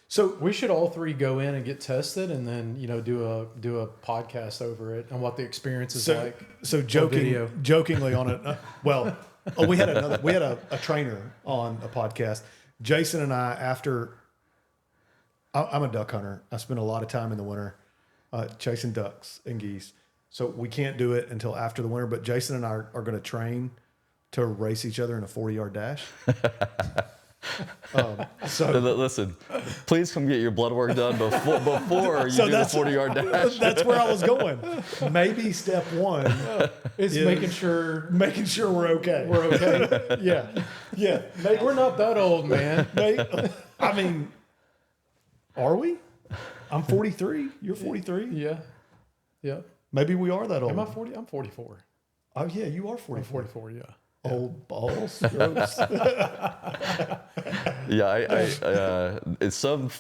so We should all three go in and get tested, and then do a podcast over it and what the experience is like. So video. jokingly on it. We had a trainer on a podcast. Jason and I, I'm a duck hunter. I spend a lot of time in the winter chasing ducks and geese. So we can't do it until after the winter. But Jason and I are going to train to race each other in a 40-yard dash. So listen, please come get your blood work done before you do the 40-yard dash. That's where I was going. Maybe step one Is making sure we're okay. we're okay. Yeah. We're not that old, man. I mean, are we? I'm 43. You're 43. Yeah. Maybe we are that old. Am I 40? I'm 44. Oh yeah, you are I'm 44. 44. Yeah. Old balls. Gross. Yeah, in some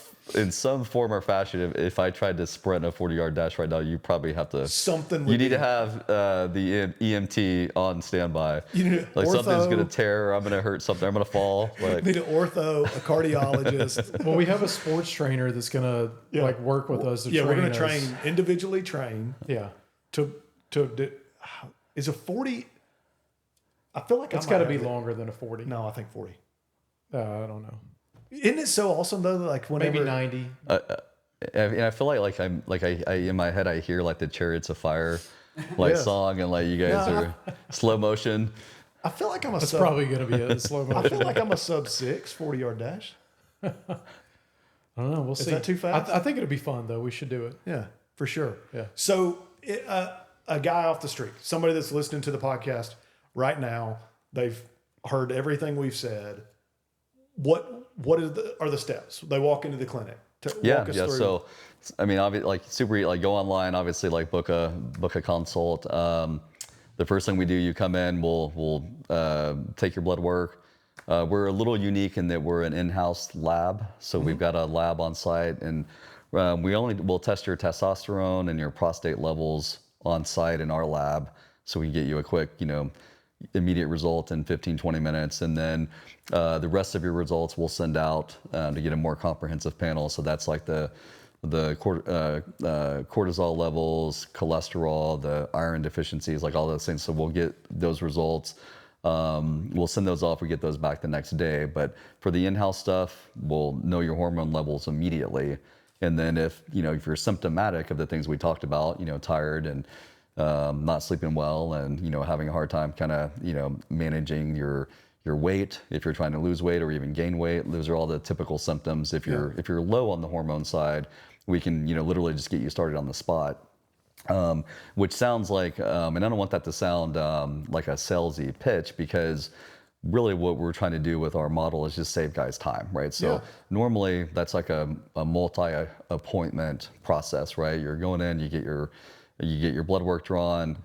form or fashion, if I tried to sprint a 40-yard dash right now, you probably have to. You need to have the EMT on standby. You need like ortho, something's gonna tear, or I'm gonna hurt something, I'm gonna fall. Like, need an ortho, a cardiologist. Well, we have a sports trainer that's gonna like work with us. We're gonna individually train. Yeah. Is a 40? I feel like It's got to be longer than a 40. No, I think 40. I don't know. Isn't it so awesome though? Like whenever Maybe 90. and I feel like I in my head I hear like the Chariots of Fire song, and like you guys are slow motion. I feel like I'm a That's sub. probably going to be a slow motion. I feel like I'm a sub 6 40-yard dash. I don't know. We'll see. Is that too fast? I think it'll be fun though. We should do it. Yeah, for sure. Yeah. So a guy off the street, somebody that's listening to the podcast right now, they've heard everything we've said. What are the steps? They walk into the clinic. Walk us through. So, I mean, obviously, like super, like go online. Obviously, like book a consult. The first thing we do, you come in, we'll take your blood work. We're a little unique in that we're an in-house lab, so we've got a lab on site, and we'll test your testosterone and your prostate levels on site in our lab, so we can get you a quick, immediate result in 15-20 minutes, and then the rest of your results we'll send out to get a more comprehensive panel. So that's like the cortisol levels, cholesterol, the iron deficiencies, like all those things. So we'll get those results. We'll send those off. We get those back the next day. But for the in-house stuff, we'll know your hormone levels immediately. And then if you're symptomatic of the things we talked about, tired and not sleeping well, and having a hard time kind of managing your weight, if you're trying to lose weight or even gain weight, those are all the typical symptoms. If you're low on the hormone side, we can literally just get you started on the spot. Which sounds like, and I don't want that to sound like a salesy pitch, because really what we're trying to do with our model is just save guys time, right? So normally that's like a multi-appointment process, right? You're going in, you get your blood work drawn.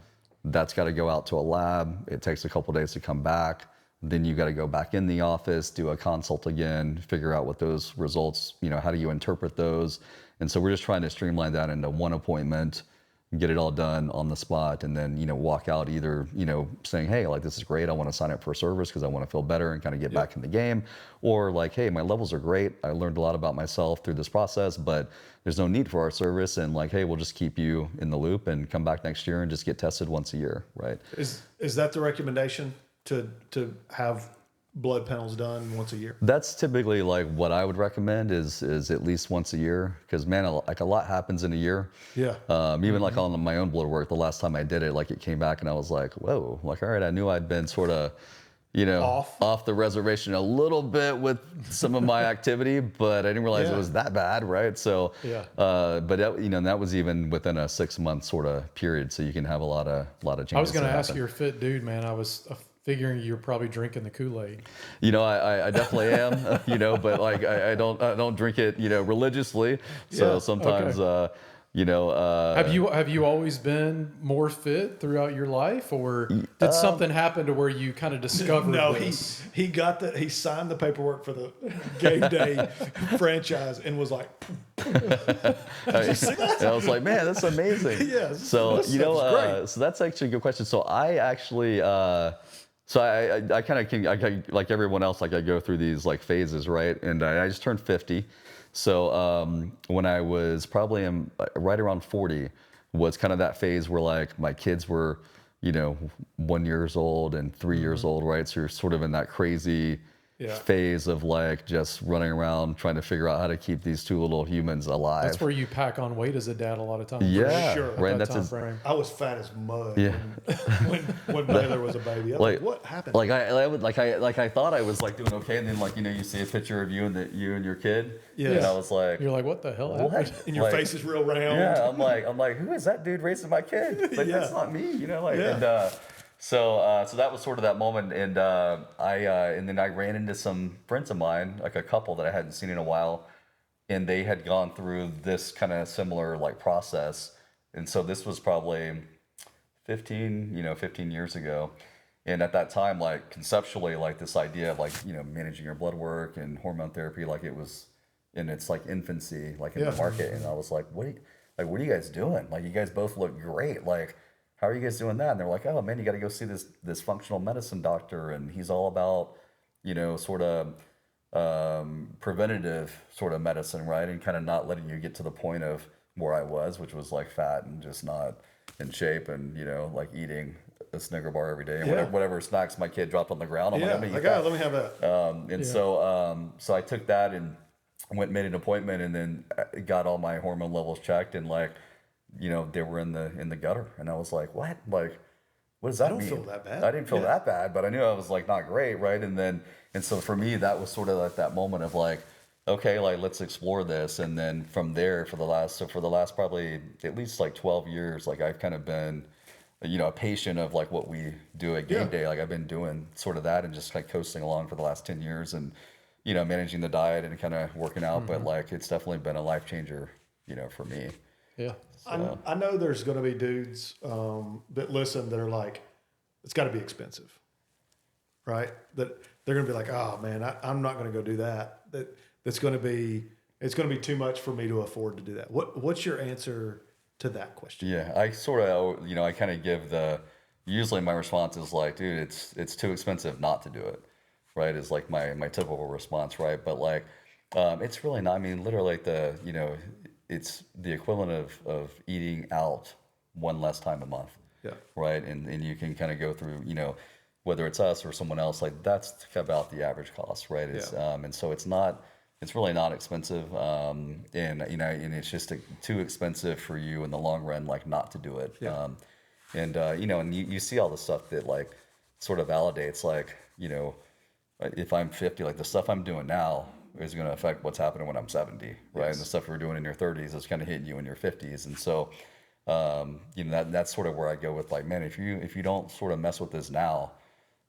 That's got to go out to a lab. It takes a couple days to come back. Then you got to go back in the office, do a consult again, figure out what those results, how do you interpret those? And so we're just trying to streamline that into one appointment, get it all done on the spot, and then walk out either saying, hey, like, this is great, I want to sign up for a service because I want to feel better and kind of get back in the game, or like, hey, my levels are great, I learned a lot about myself through this process, but there's no need for our service, and like, hey, we'll just keep you in the loop and come back next year and just get tested once a year, right? Is that the recommendation, to have blood panels done once a year? That's typically like what I would recommend is at least once a year, because man, like a lot happens in a year. Yeah. Even like on my own blood work, the last time I did it, like it came back and I was like, whoa, like, all right, I knew I'd been sort of, off the reservation a little bit with some of my activity, but I didn't realize it was that bad, right? So, but that, that was even within a 6-month sort of period, so you can have a lot of changes. I was going to ask, you're a fit dude, man. I was figuring you're probably drinking the Kool-Aid. I definitely am, but like I don't drink it, religiously. So sometimes, Have you always been more fit throughout your life, or did something happen to where you kind of discovered this? he signed the paperwork for the Gameday franchise and was like, And I was like, man, that's amazing. Yeah, So this you know, stuff's great. so that's actually a good question. So I actually, so I kind of like everyone else, like I go through these like phases, right? And I just turned 50. So when I was probably right around 40, was kind of that phase where like my kids were, 1 years old and 3 years old, right? So you're sort of in that crazy Yeah. phase of like just running around trying to figure out how to keep these two little humans alive. That's where you pack on weight as a dad a lot of times. Yeah, sure. right. That That's time his, frame. I was fat as mud Yeah. when Baylor was a baby. I was like, what happened? Like I thought I was like doing okay, and then like you see a picture of you and your kid. Yeah. And I was like, You're like, what the hell happened? what? and your Like, face is real round. Yeah, I'm like, who is that dude raising my kid? It's like, Yeah. that's not me, like, Yeah. and so that was sort of that moment, and and then I ran into some friends of mine, like a couple that I hadn't seen in a while, and they had gone through this kind of similar like process, and so this was probably 15 years ago. And at that time, like conceptually, like this idea of like, managing your blood work and hormone therapy, like it was in its like infancy, like in the market. And I was like, what are you guys doing? Like, you guys both look great. Like, how are you guys doing that? And they're like, oh man, you got to go see this functional medicine doctor. And he's all about, sort of preventative sort of medicine, right? And kind of not letting you get to the point of where I was, which was like fat and just not in shape and, like eating a Snicker bar every day and whatever snacks my kid dropped on the ground. I'm like, I'm gonna eat that. let me have that. So I took that and made an appointment, and then got all my hormone levels checked, and like, they were in the gutter, and I was like, what? Like, what does that mean? I don't feel that bad. I didn't feel that bad, but I knew I was like not great, right? And so for me, that was sort of like that moment of like, okay, like let's explore this, and then from there for the last probably at least like 12 years, like I've kind of been, a patient of like what we do at Gameday. Like I've been doing sort of that and just like coasting along for the last 10 years, and managing the diet and kind of working out, but like it's definitely been a life changer, for me. Yeah. I know there's going to be dudes that listen that are like, it's got to be expensive, right? That they're going to be like, oh man, I'm not going to go do that. It's going to be too much for me to afford to do that. What's your answer to that question? Yeah, I sort of, I kind of give usually my response is like, dude, it's too expensive not to do it, right? Is like my typical response, right? But like, it's really not. I mean, literally, like it's the equivalent of eating out one less time a month, right? And you can kind of go through, whether it's us or someone else, like that's about the average cost, right? And so it's really not expensive, and and it's just too expensive for you in the long run, like not to do it. And you see all the stuff that like sort of validates, like, if I'm 50, like the stuff I'm doing now is going to affect what's happening when I'm 70, right? And the stuff you're doing in your 30s is kind of hitting you in your 50s. And so, that's sort of where I go with like, man, if you don't sort of mess with this now,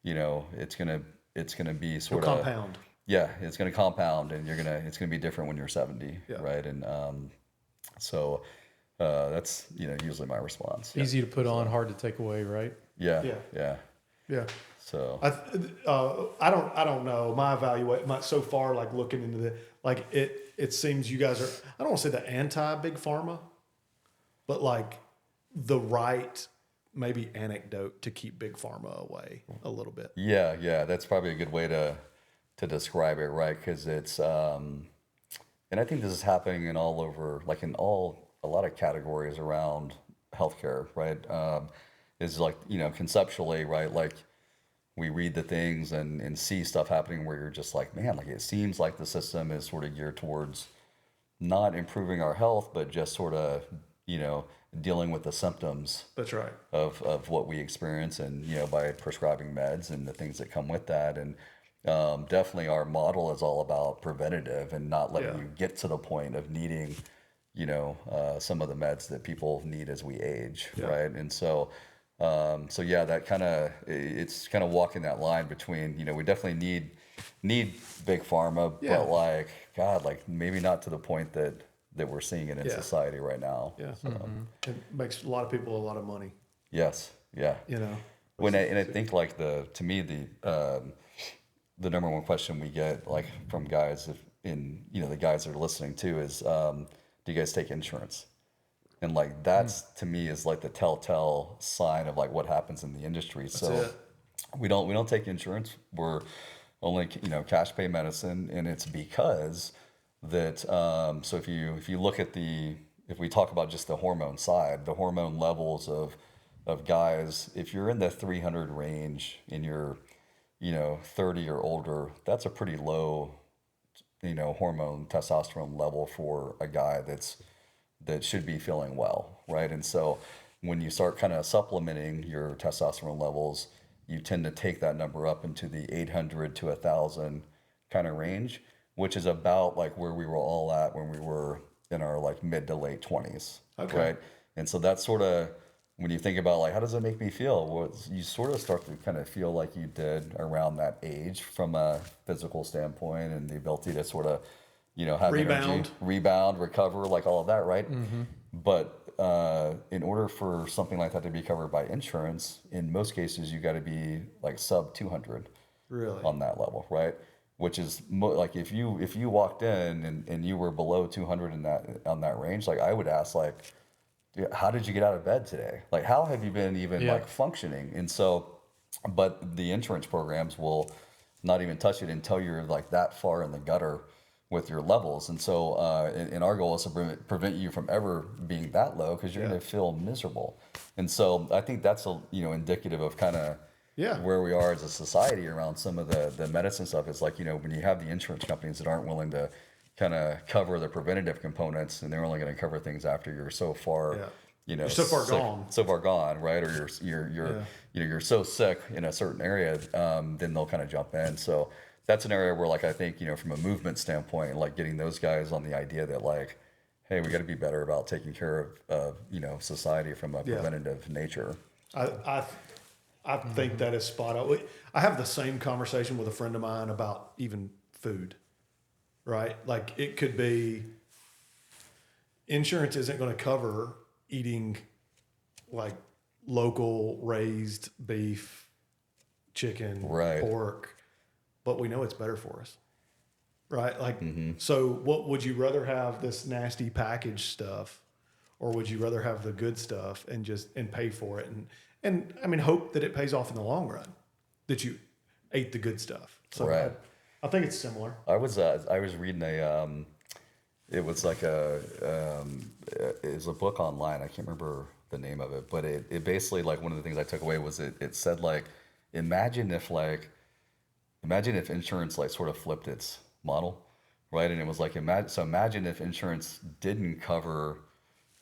it's gonna be sort of compound. Yeah, it's gonna compound, and it's gonna be different when you're 70, right? And so that's usually my response. Easy to put on, hard to take away, right? Yeah. So I don't know. My evaluation so far, like looking into the, like it seems you guys are, I don't want to say the anti big pharma, but like the right maybe anecdote to keep big pharma away a little bit. Yeah, that's probably a good way to describe it, right? Because it's and I think this is happening in all over, like in a lot of categories around healthcare, right? Is like, conceptually, right? Like we read the things and see stuff happening where you're just like, man, like it seems like the system is sort of geared towards not improving our health, but just sort of, dealing with the symptoms. That's right. Of what we experience, and, by prescribing meds and the things that come with that. And definitely our model is all about preventative and not letting you get to the point of needing, some of the meds that people need as we age, right? And so, that kind of, it's kind of walking that line between, we definitely need big pharma, but like, God, like maybe not to the point that we're seeing it in society right now. Yeah. It makes a lot of people a lot of money. Yes. Yeah. I think like to me, the number one question we get like from guys the guys that are listening too is, do you guys take insurance? And like that's to me is like the telltale sign of like what happens in the industry. So we don't take insurance. We're only cash pay medicine, and it's because that so if you look at if we talk about just the hormone side, the hormone levels of guys, if you're in the 300 range and you're 30 or older, that's a pretty low hormone testosterone level for a guy that should be feeling well, right? And so when you start kind of supplementing your testosterone levels, you tend to take that number up into the 800 to 1,000 kind of range, which is about like where we were all at when we were in our like mid to late 20s, right? And so that's sort of, when you think about like, how does it make me feel? Well, you sort of start to kind of feel like you did around that age from a physical standpoint, and the ability to sort of have energy, rebound, recover, like all of that, right? But in order for something like that to be covered by insurance, in most cases, you got to be like sub 200 on that level, right? Which is like if you walked in and you were below 200 on that range, like I would ask like, how did you get out of bed today? Like, how have you been even like functioning? And so, but the insurance programs will not even touch it until you're like that far in the gutter with your levels. And so, and our goal is to prevent you from ever being that low, because you're going to feel miserable. And so I think that's indicative of kind of where we are as a society around some of the medicine stuff. It's like, when you have the insurance companies that aren't willing to kind of cover the preventative components, and they're only going to cover things after you're so far, you're so far gone, right? Or you're so sick in a certain area, then they'll kind of jump in. So that's an area where, like, I think, from a movement standpoint, like getting those guys on the idea that like, hey, we got to be better about taking care of society from a preventative nature. I think that is spot on. I have the same conversation with a friend of mine about even food, right? Like, it could be insurance isn't going to cover eating like local raised beef, chicken, pork, but we know it's better for us, right? Like, so what would you rather have, this nasty packaged stuff, or would you rather have the good stuff and pay for it? And I mean, hope that it pays off in the long run, that you ate the good stuff. So I think it's similar. I was reading it was like it was a book online. I can't remember the name of it, but it basically, like, one of the things I took away was it said like, imagine if insurance like sort of flipped its model, right? And it was like, imagine if insurance didn't cover,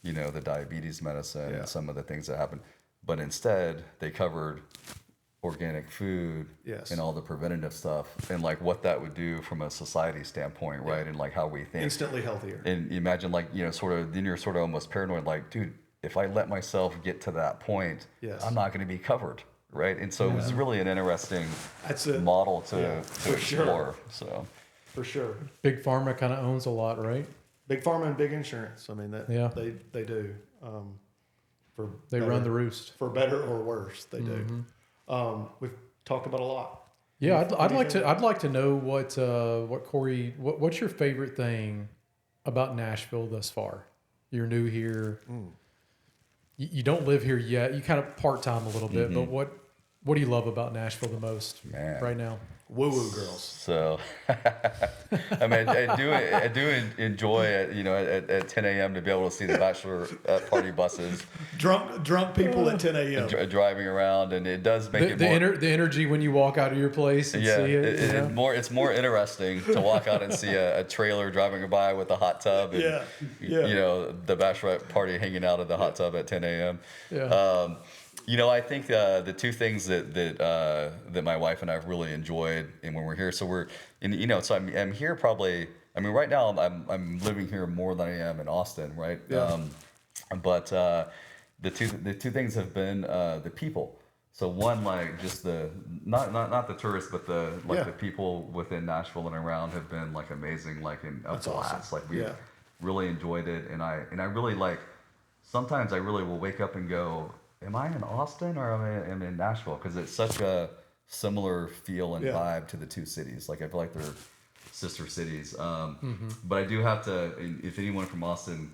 the diabetes medicine and some of the things that happen, but instead they covered organic food and all the preventative stuff, and like what that would do from a society standpoint, right? And like how we think, instantly healthier. And imagine, like, sort of, then you're sort of almost paranoid, like, dude, if I let myself get to that point, I'm not going to be covered, right? And so it was really an interesting model to explore. So for sure, big pharma kind of owns a lot, right? Big pharma and big insurance. I mean, they do. They run the roost, for better or worse. They do. We've talked about a lot. Yeah, I'd like to know what Cory, what's your favorite thing about Nashville thus far? You're new here. You don't live here yet. You kind of part-time a little bit, but what do you love about Nashville the most right now? Woo-woo girls. So, I mean, I do enjoy it, at 10 a.m. to be able to see the bachelor party buses. Drunk people at 10 a.m. Driving around, and it does make the energy when you walk out of your place and see it. It's more interesting to walk out and see a trailer driving by with a hot tub and, the bachelorette party hanging out at the hot tub at 10 a.m. I think the two things that my wife and I have really enjoyed, and when we're here, so I'm here probably. I mean, right now I'm living here more than I am in Austin, right? But the two things have been the people. So one, like, just the not the tourists, but the people within Nashville and around have been like amazing, like in a blast. Awesome. Like, we really enjoyed it, and I really, like, sometimes I really will wake up and go, am I in Austin or am I in Nashville? Because it's such a similar feel and vibe to the two cities. Like, I feel like they're sister cities. But I do have to, if anyone from Austin,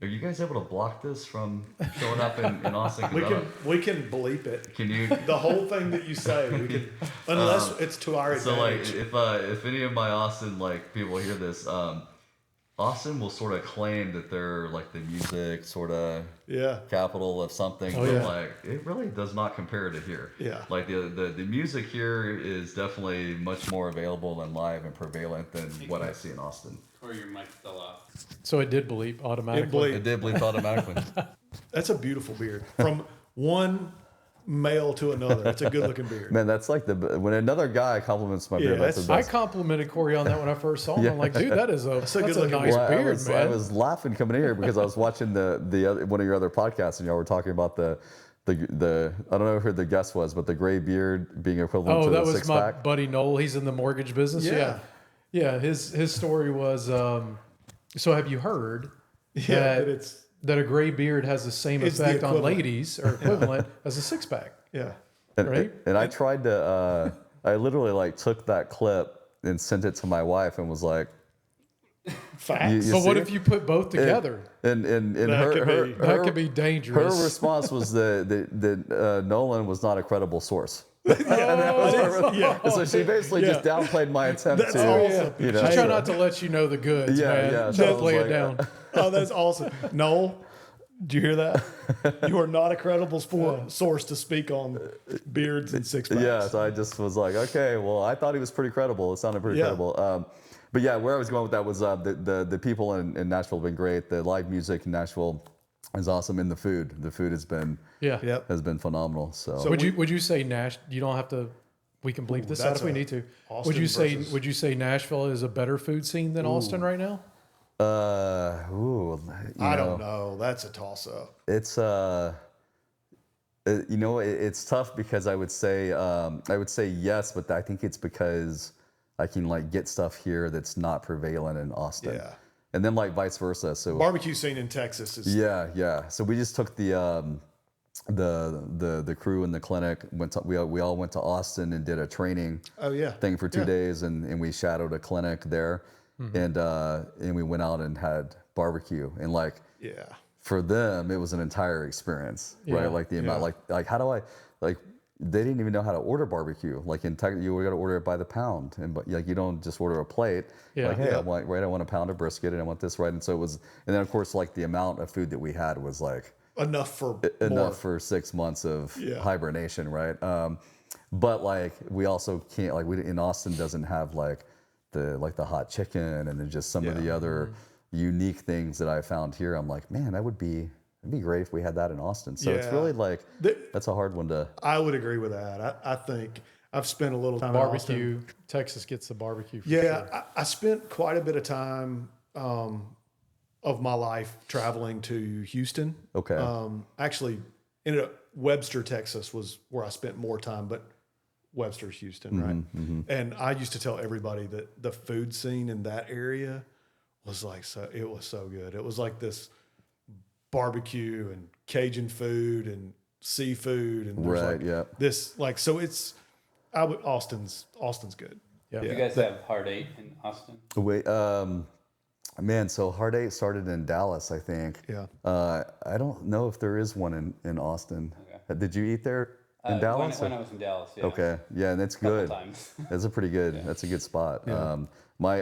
are you guys able to block this from showing up in Austin? 'Cause We can bleep it. Can you? The whole thing that you say, we can, unless it's to our advantage. So like, if any of my Austin like people hear this, Austin will sort of claim that they're like the music sort of capital of something, but like it really does not compare to here. Yeah. Like the music here is definitely much more available and live and prevalent than what I see in Austin. Or your mic's still off. So it did bleep automatically. It did bleep automatically. That's a beautiful beard. From one male to another. It's a good looking beard. Man, that's like when another guy compliments my beard. That's the I best. complimented Corey on that when I first saw him. I'm like, dude, that's a good looking nice Well, beard, I man. was laughing coming in here because I was watching the other, one of your other podcasts, and y'all were talking about the I don't know who the guest was, but the gray beard being equivalent to that the was six my pack. buddy Noel. He's in the mortgage business. Yeah. Yeah. His story was. So have you heard that that a gray beard has the same It's the effect on equivalent. ladies or equivalent as a six pack? Yeah. Right? And I tried to. I literally like took that clip and sent it to my wife and was like, Facts. So what see? if you put both together? and That could be her dangerous. response was that Nolan was not a credible source. Yeah. So she basically just downplayed my attempt That's to, awesome. you know. She's trying not to let you know the goods, man. So I Don't was play like, it down. Oh, that's awesome. Noel, did you hear that? You are not a credible source to speak on beards and six packs. Yeah, so I just was like, okay, well, I thought he was pretty credible. It sounded pretty credible. But yeah, where I was going with that was the people in Nashville have been great. The live music in Nashville is awesome, and the food. The food has been Yep. has been phenomenal. So, Would you say Nash? You don't have to. We can bleep this out that's if we a need to. Austin versus- Would you say Nashville is a better food scene than Austin right now? I don't know. That's a toss up. It's it's tough because I would say yes, but I think it's because I can like get stuff here that's not prevalent in Austin. Yeah. And then like vice versa. So Barbecue scene in Texas is yeah. So we just took the crew in the clinic we all went to Austin and did a training thing for 2 days and we shadowed a clinic there and we went out and had barbecue and like for them it was an entire experience, right? Like the amount like how do I like they didn't even know how to order barbecue. Like in Texas, you got to order it by the pound, and but like you don't just order a plate. Like hey, I want a pound of brisket, and I want this right. And so it was, and then of course like the amount of food that we had was like enough for enough for 6 months of hibernation, right? But like we also can't like we in Austin doesn't have like the hot chicken and then just some of the other unique things that I found here. I'm like, man, it'd be great if we had that in Austin. So it's really like that's a hard one to. I would agree with that. I think I've spent a little time in Barbecue. Austin. Texas gets the barbecue. For Yeah, sure. I spent quite a bit of time of my life traveling to Houston. Okay. Actually, ended up Webster, Texas was where I spent more time, but Webster's Houston, right? And I used to tell everybody that the food scene in that area was like it was so good. It was like this barbecue and Cajun food and seafood and there's this like so it's Austin's good. Yeah. You guys have Hard 8 in Austin? Wait, man, so Hard 8 started in Dallas, I think. Yeah. I don't know if there is one in Austin. Okay. Did you eat there in Dallas? When I was in Dallas, yeah. Okay, yeah, and it's good. Couple times. That's a pretty good. That's a good spot. Yeah. My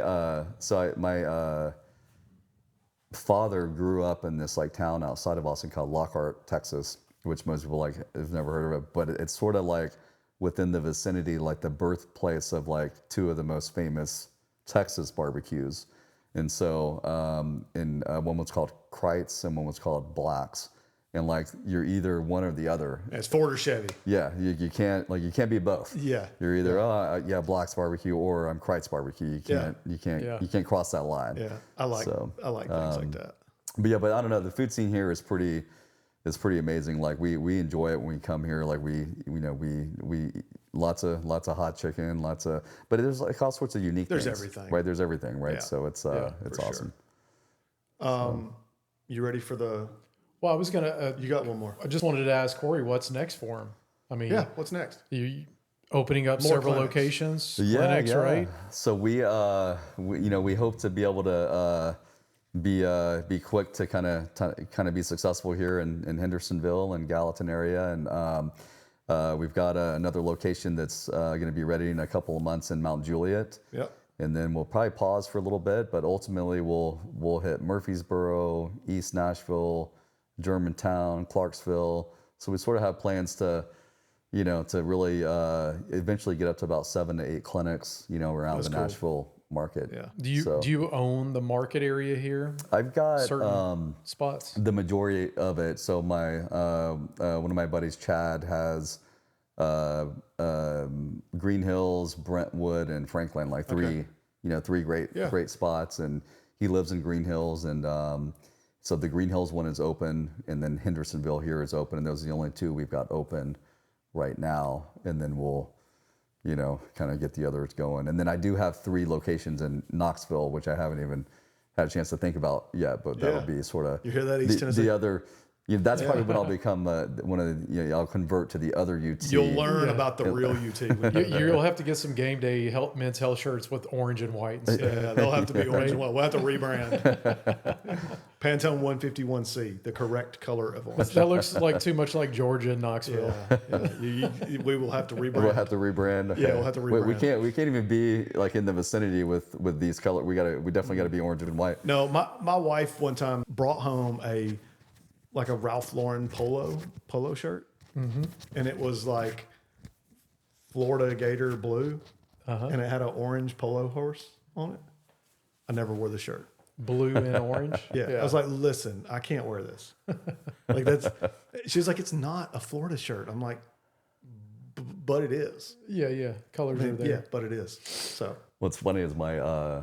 father grew up in this like town outside of Austin called Lockhart, Texas, which most people like have never heard of it, but it's sort of like within the vicinity, like the birthplace of like two of the most famous Texas barbecues. And so, one was called Kreitz and one was called Black's. And like you're either one or the other. It's Ford or Chevy. Yeah, you can't be both. Yeah. You're either Black's barbecue or I'm Kreitz barbecue. You can't cross that line. Yeah. I like things like that. But I don't know. The food scene here is pretty amazing. Like we enjoy it when we come here. Like we lots of hot chicken, but there's like all sorts of unique There's things. everything. Right, there's everything, right? Yeah. So it's for awesome. Sure. You ready for the Well, I was gonna. you got one more. I just wanted to ask Corey, what's next for him? I mean, Yeah, what's next? opening up More several clinics. locations, clinics, right? So we hope to be able to be quick to kind of be successful here in Hendersonville and Gallatin area, and we've got another location that's going to be ready in a couple of months in Mount Juliet. Yep. And then we'll probably pause for a little bit, but ultimately we'll hit Murfreesboro, East Nashville, Germantown, Clarksville. So we sort of have plans to really eventually get up to about 7 to 8 clinics, around That's the cool. Nashville market. Yeah. Do you own the market area here? I've got Certain spots. the majority of it. So my one of my buddies, Chad, has Green Hills, Brentwood, and Franklin, like three great spots, and he lives in Green Hills, and so the Green Hills one is open, and then Hendersonville here is open, and those are the only 2 we've got open right now, and then we'll kind of get the others going, and then I do have 3 locations in Knoxville, which I haven't even had a chance to think about yet, but that'll be sort of You hear that, East Tennessee? the other. That's probably when I'll become one of the. I'll convert to the other UT. You'll learn about the real UT. when you- You'll have to get some game day men's health shirts with orange and white and stuff. Yeah, they'll have to be orange and white. We'll have to rebrand. Pantone 151C, the correct color of orange. That looks like too much like Georgia and Knoxville. We will have to rebrand. We'll have to rebrand. Yeah, we'll have to We rebrand. can't even be like in the vicinity with these color. We definitely got to be orange and white. No, my wife one time brought home a Ralph Lauren polo shirt, and it was like Florida Gator blue, and it had an orange polo horse on it. I never wore the shirt. Blue and orange. Yeah. I was like, listen, I can't wear this. Like that's. She was like, it's not a Florida shirt. I'm like, but it is. yeah. Colors are there. Yeah, but it is. So What's funny is my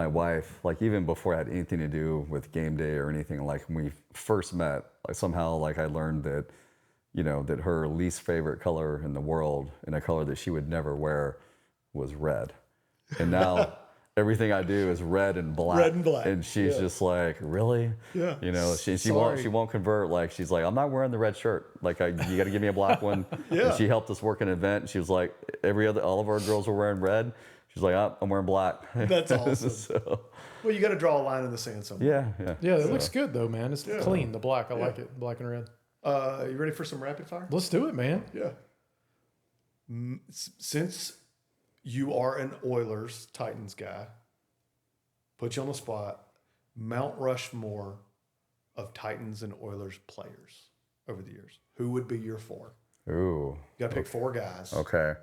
wife, like even before I had anything to do with game day or anything, like when we first met, like somehow like I learned that, that her least favorite color in the world and a color that she would never wear was red. And now everything I do is red and black. Red and black. And she's just like, really? Yeah. She won't convert. Like she's like, I'm not wearing the red shirt. Like you got to give me a black one. Yeah. And she helped us work an event. She was like, all of our girls were wearing red. She's like, I'm wearing black. that's awesome. So, Well, you got to draw a line in the sand somewhere. yeah. Yeah, it looks good though, man. It's clean. The black, I like it. Black and red. You ready for some rapid fire? Let's do it, man. Yeah. Since you are an Oilers Titans guy, put you on the spot. Mount Rushmore of Titans and Oilers players over the years. Who would be your 4? Ooh. You got to pick 4 guys. Okay.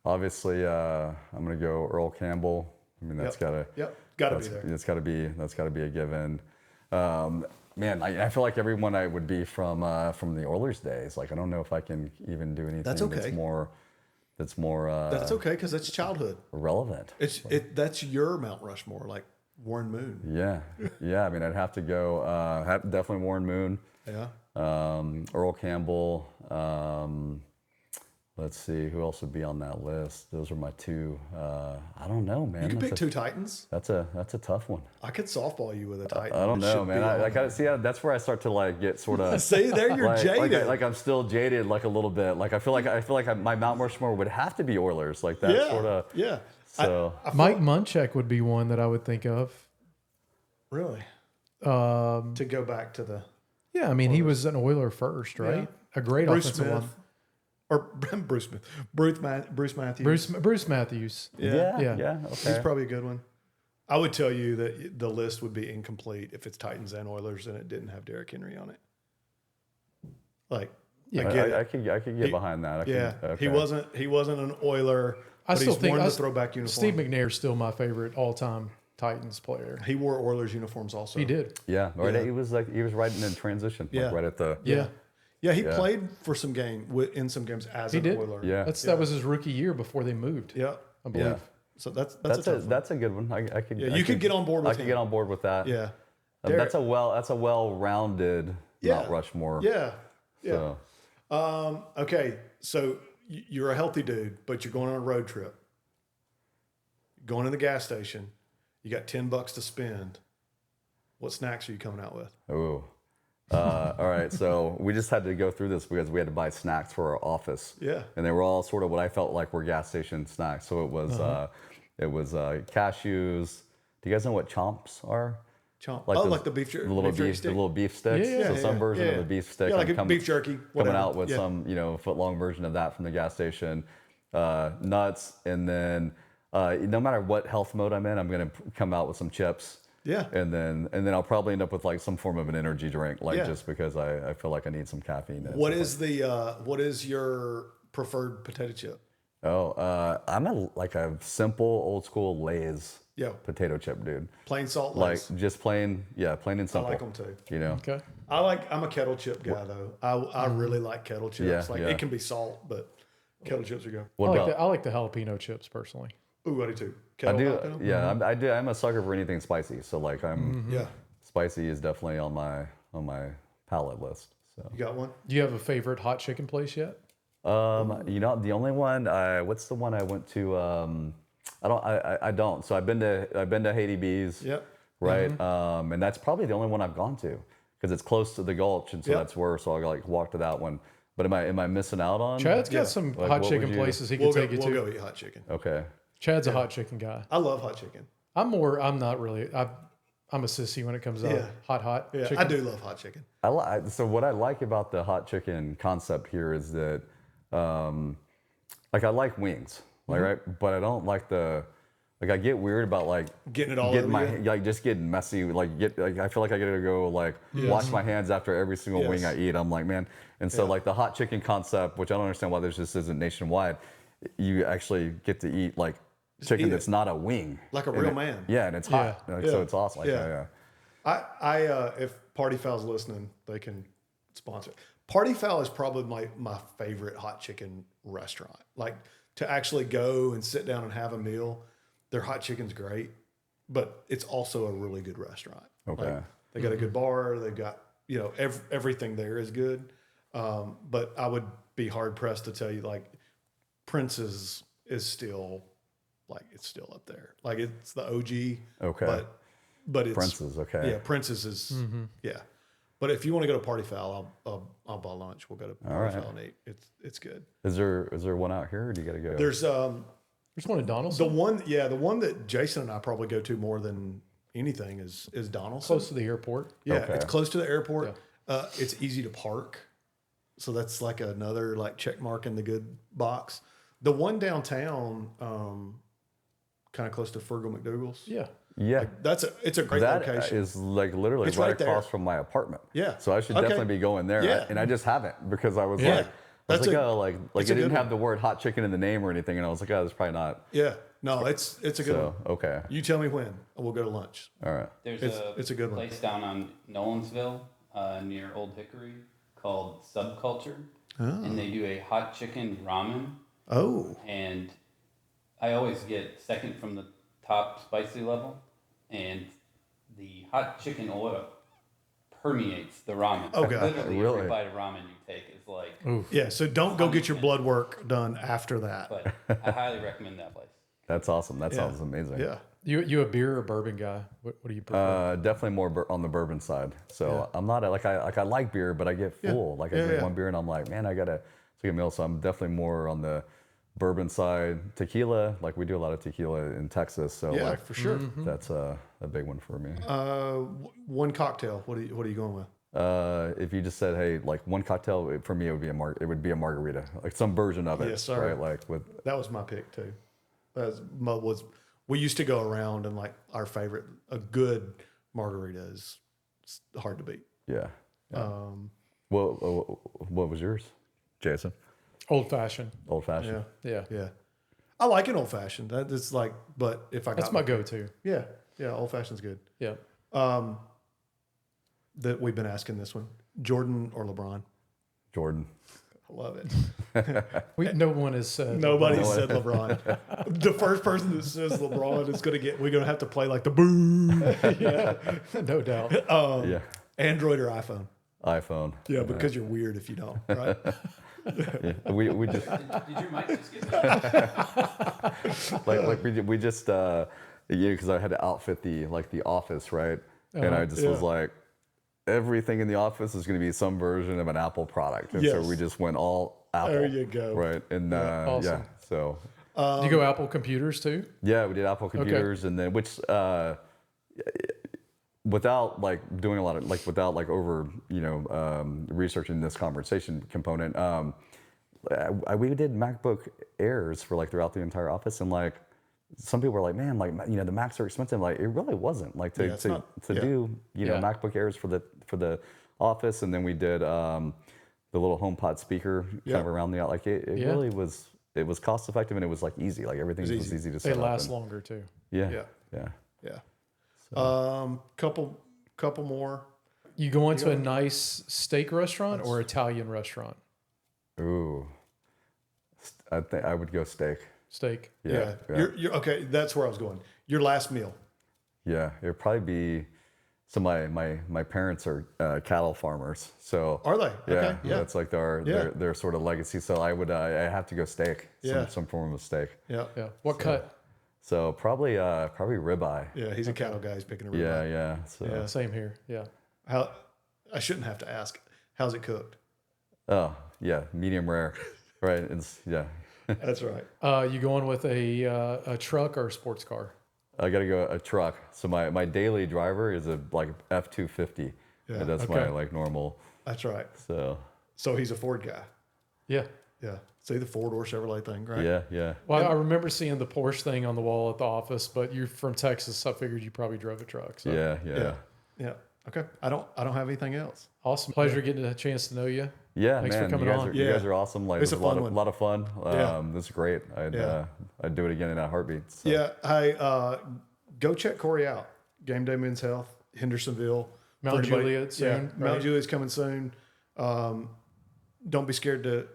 Obviously, I'm gonna go Earl Campbell. I mean, that's gotta. Yep. Got to be there. That's gotta be a given. Man, I feel like everyone I would be from the Oilers days. Like I don't know if I can even do anything That's okay. that's more That's okay because that's childhood. relevant. That's your Mount Rushmore, like Warren Moon. Yeah. I mean, I'd have to go. Definitely Warren Moon. Yeah. Earl Campbell. Let's see who else would be on that list. Those are my 2. I don't know, man. You can pick 2 Titans. That's a tough one. I could softball you with a Titan. I don't It know, should man. be I on gotta see. That's where I start to like get sort of. See, there you're jaded. Like I'm still jaded, like a little bit. Like I feel like my Mount Rushmore would have to be Oilers. Like that sort of. Yeah. So Mike Munchak would be one that I would think of. Really? Um, To go back to the yeah, I mean, he was an Oiler first, right? A great Bruce offensive Smith. one. Or Bruce Smith. Bruce Matthews. Bruce Matthews. yeah. Yeah. Okay. He's probably a good one. I would tell you that the list would be incomplete if it's Titans and Oilers and it didn't have Derrick Henry on it. Like, Yeah. I get it. I could get behind that. He wasn't an Oiler. I But still he's think worn the throwback uniform. Steve McNair's still my favorite all-time Titans player. He wore Oilers uniforms also. He did. Yeah. Right. Yeah. He was right in transition. Yeah. Like right at the. Yeah. Yeah, he played for some in some games as an did. Oiler. Yeah. That was his rookie year before they moved. Yeah. I believe. Yeah. So that's a That's tough one. that's a good one. I could. Yeah, I you could get on board with I could him. get on board with that. Yeah. That's a well-rounded Yeah. Mount Rushmore. Yeah. Yeah. So. Okay, so you're a healthy dude, but you're going on a road trip. Going to the gas station, you got $10 to spend. What snacks are you coming out with? Ooh. All right, so we just had to go through this because we had to buy snacks for our office. Yeah. And they were all sort of what I felt like were gas station snacks. So it was cashews. Do you guys know what chomps are? Chomp. Like Like the beef jerky. the little beef, the little beef sticks. Yeah, so some version of the beef stick. Yeah, like and a beef jerky. coming Whatever. out with some, foot long version of that from the gas station. Nuts, and then no matter what health mode I'm in, I'm gonna come out with some chips. Yeah. And then I'll probably end up with like some form of an energy drink, like Yeah. just because I feel like I need some caffeine. What is your preferred potato chip? I'm a simple old school Lay's Yeah. potato chip dude. Plain salt Like Lay's. just plain and I simple. like them too. You know. Okay. I'm a kettle chip guy though. I really like kettle chips. Yeah, like yeah. it can be salt, but kettle chips are good. What about? I like the jalapeno chips personally. Ooh, I do too. I Kettle do. jalapeno? Yeah, I do. I'm a sucker for anything spicy. So like Yeah. spicy is definitely on my palate list. So. You got one? Do you have a favorite hot chicken place yet? The only one. What's the one I went to? I don't. So I've been to Haiti B's. Yep. Right. And that's probably the only one I've gone to because it's close to the Gulch, and so Yep. that's where. So I like walk to that one. But am I missing out on? Chad's got Yeah. some Like, hot what chicken would you- places he can We'll take you go to. eat hot chicken. Okay. Chad's a hot chicken guy. I love hot chicken. I'm not really. I'm a sissy when it comes to Yeah. hot Yeah, chicken. I do love hot chicken. So what I like about the hot chicken concept here is that, like I like wings, like right, but I don't like I get weird about like Getting it all getting over my you? like just getting messy. Like I feel like I gotta go like wash my hands after every single wing I Yes. eat. I'm like, man, and so like the hot chicken concept, which I don't understand why this just isn't nationwide. You actually get to eat like chicken eat that's it. not a wing, Like a And real it- man. Yeah, and it's hot, Yeah. like, Yeah. so it's awesome. Like, Yeah. yeah. If Party Foul's listening, they can sponsor. Party Foul is probably my favorite hot chicken restaurant. Like to actually go and sit down and have a meal. Their hot chicken's great, but it's also a really good restaurant. Okay. Like, they got a good bar. They've got everything there is good. But I would be hard pressed to tell you like Prince's is still like it's still up there. Like it's the OG. Okay. But it's Prince's, okay. Yeah, Prince's is yeah. But if you want to go to Party Foul, I'll buy lunch. We'll go to Party Foul and eat. It's good. Is there one out here, or do you gotta go? There's There's one at Donaldson. the one that Jason and I probably go to more than anything is Donaldson. Close to the airport. Yeah, Okay. it's close to the airport. It's easy to park, so that's like another like check mark in the good box. The one downtown, kind of close to Fergal McDougal's. Yeah. yeah. It's a great That location. is like literally It's right right there. across from my apartment. Yeah. So I should Okay. definitely be going there. Yeah. And I just haven't because I was Yeah. like, That's it it's a didn't good have one. the word hot chicken in the name or anything. And I was like, oh, that's probably not. Yeah, no, it's a good So, one. okay. You tell me when, and we'll go to lunch. All right. There's It's a good one. place down on Nolansville near Old Hickory called Subculture, and they do a hot chicken ramen. Oh, And I always get second from the top spicy level, and the hot chicken oil permeates the ramen. Oh, God. Literally, Really? every bite of ramen you take is like. yeah. So don't go get your blood work done after that. But I highly recommend that place. That's awesome. That Yeah. sounds amazing. Yeah, You a beer or bourbon guy? What do you prefer? Definitely more on the bourbon side. So I'm not I like beer, but I get full. Like I Yeah, drink yeah. one beer and I'm like, man, I gotta take a meal. So I'm definitely more on the bourbon side. Tequila, like we do a lot of tequila in Texas. So yeah, like for sure. that's a big one for me. One cocktail. What are you going with? If you just said, hey, like one cocktail for me, it would be a margarita, like some version of it, Yes, sir. right? Like with That was my pick too. We used to go around and like our favorite, a good margarita is hard to beat. yeah. What was yours, Jason? Old fashioned. Old fashioned. Yeah, Yeah. yeah. I like an old fashioned. That is like, but if I got That's my go-to. yeah, old fashioned's good. Yeah. That we've been asking this one: Jordan or LeBron? Jordan. I love it. No one has said. Nobody said LeBron. The first person that says LeBron is we're gonna have to play like the boo. Yeah. No doubt. Yeah. Android or iPhone? iPhone. Yeah, because you're weird if you don't, right? Yeah. We just Did your mic just get like we just because I had to outfit the office, right? And I just was like, everything in the office is going to be some version of an Apple product. And so Yes. we just went all Apple. There you go. Right. And Awesome. so Do you go Apple computers too? yeah, we did Apple computers, and then without like doing a lot of like without like over researching this conversation component. We did MacBook Airs for like throughout the entire office, and like some people were like, man, like the Macs are expensive. Like it really wasn't. Like to do MacBook Airs for the office, and then we did the little HomePod speaker kind of around the like it really was. It was cost effective, and it was like easy. Like everything was easy to set up. They last longer too. Yeah. Couple more. You go into a nice steak restaurant or Italian restaurant? Ooh, I think I would go steak. Steak. Yeah. You're okay. That's where I was going. Your last meal. Yeah, it'd probably be. So my parents are cattle farmers. So Are they? Yeah, Okay. Yeah. that's like their sort of legacy. So I would I have to go steak. Some form of steak. Yeah. Yeah. What cut? So probably ribeye. Yeah. He's a cattle guy. He's picking a rib. Yeah. So Same here. Yeah. How? I shouldn't have to ask. How's it cooked? oh yeah, medium rare. Right. That's right. You going with a truck or a sports car? I got to go a truck. So my daily driver is a like F-250. Yeah. And that's my like normal. That's right. So he's a Ford guy. Yeah. Yeah. See the four-door Chevrolet thing, right? yeah. Well, I remember seeing the Porsche thing on the wall at the office, but you're from Texas, so I figured you probably drove a truck. So. Yeah. Okay. I don't have anything else. Awesome. Pleasure getting a chance to know you. Yeah, Thanks man, for coming you guys on. Are, you guys are awesome. Like It's it was a fun one. lot of fun. Yeah. This is great. I'd do it again in a heartbeat. So. Yeah. Hey, go check Cory out. Gameday Men's Health, Hendersonville. Mount For anybody- Juliet soon, Mount right? Juliet's coming soon. Don't be scared to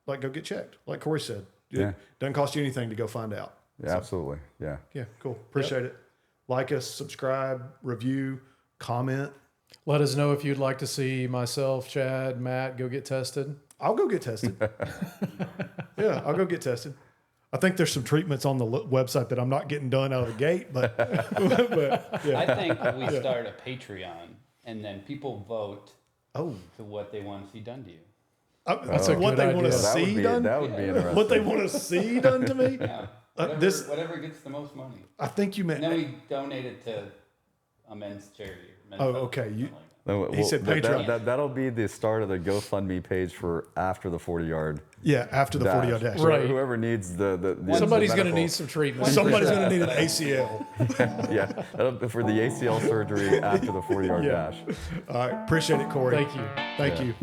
go get checked. Like Cory said, it doesn't cost you anything to go find out. Yeah, absolutely. Yeah. Yeah, cool. Appreciate it. Like us, subscribe, review, comment. Let us know if you'd like to see myself, Chad, Matt go get tested. I'll go get tested. Yeah, I'll go get tested. I think there's some treatments on the website that I'm not getting done out of the gate, but yeah. I think we start a Patreon and then people vote Oh, to what they want to see done to you. That's a what good they want to idea. see done. That would be interesting. What they want to see done to me. Yeah. Whatever gets the most money. I think you meant. And then we donate it to a men's charity. Men's Oh, health, okay. something like that. He said Patreon. That'll be the start of the GoFundMe page for after the 40-yard. Yeah, after the 40-yard dash. Right. Whoever needs the Somebody's going to medical- need some treatment. Somebody's going to need an ACL. yeah, for the ACL surgery after the 40-yard dash. All right. Appreciate it, Cory. Thank you. Thank you.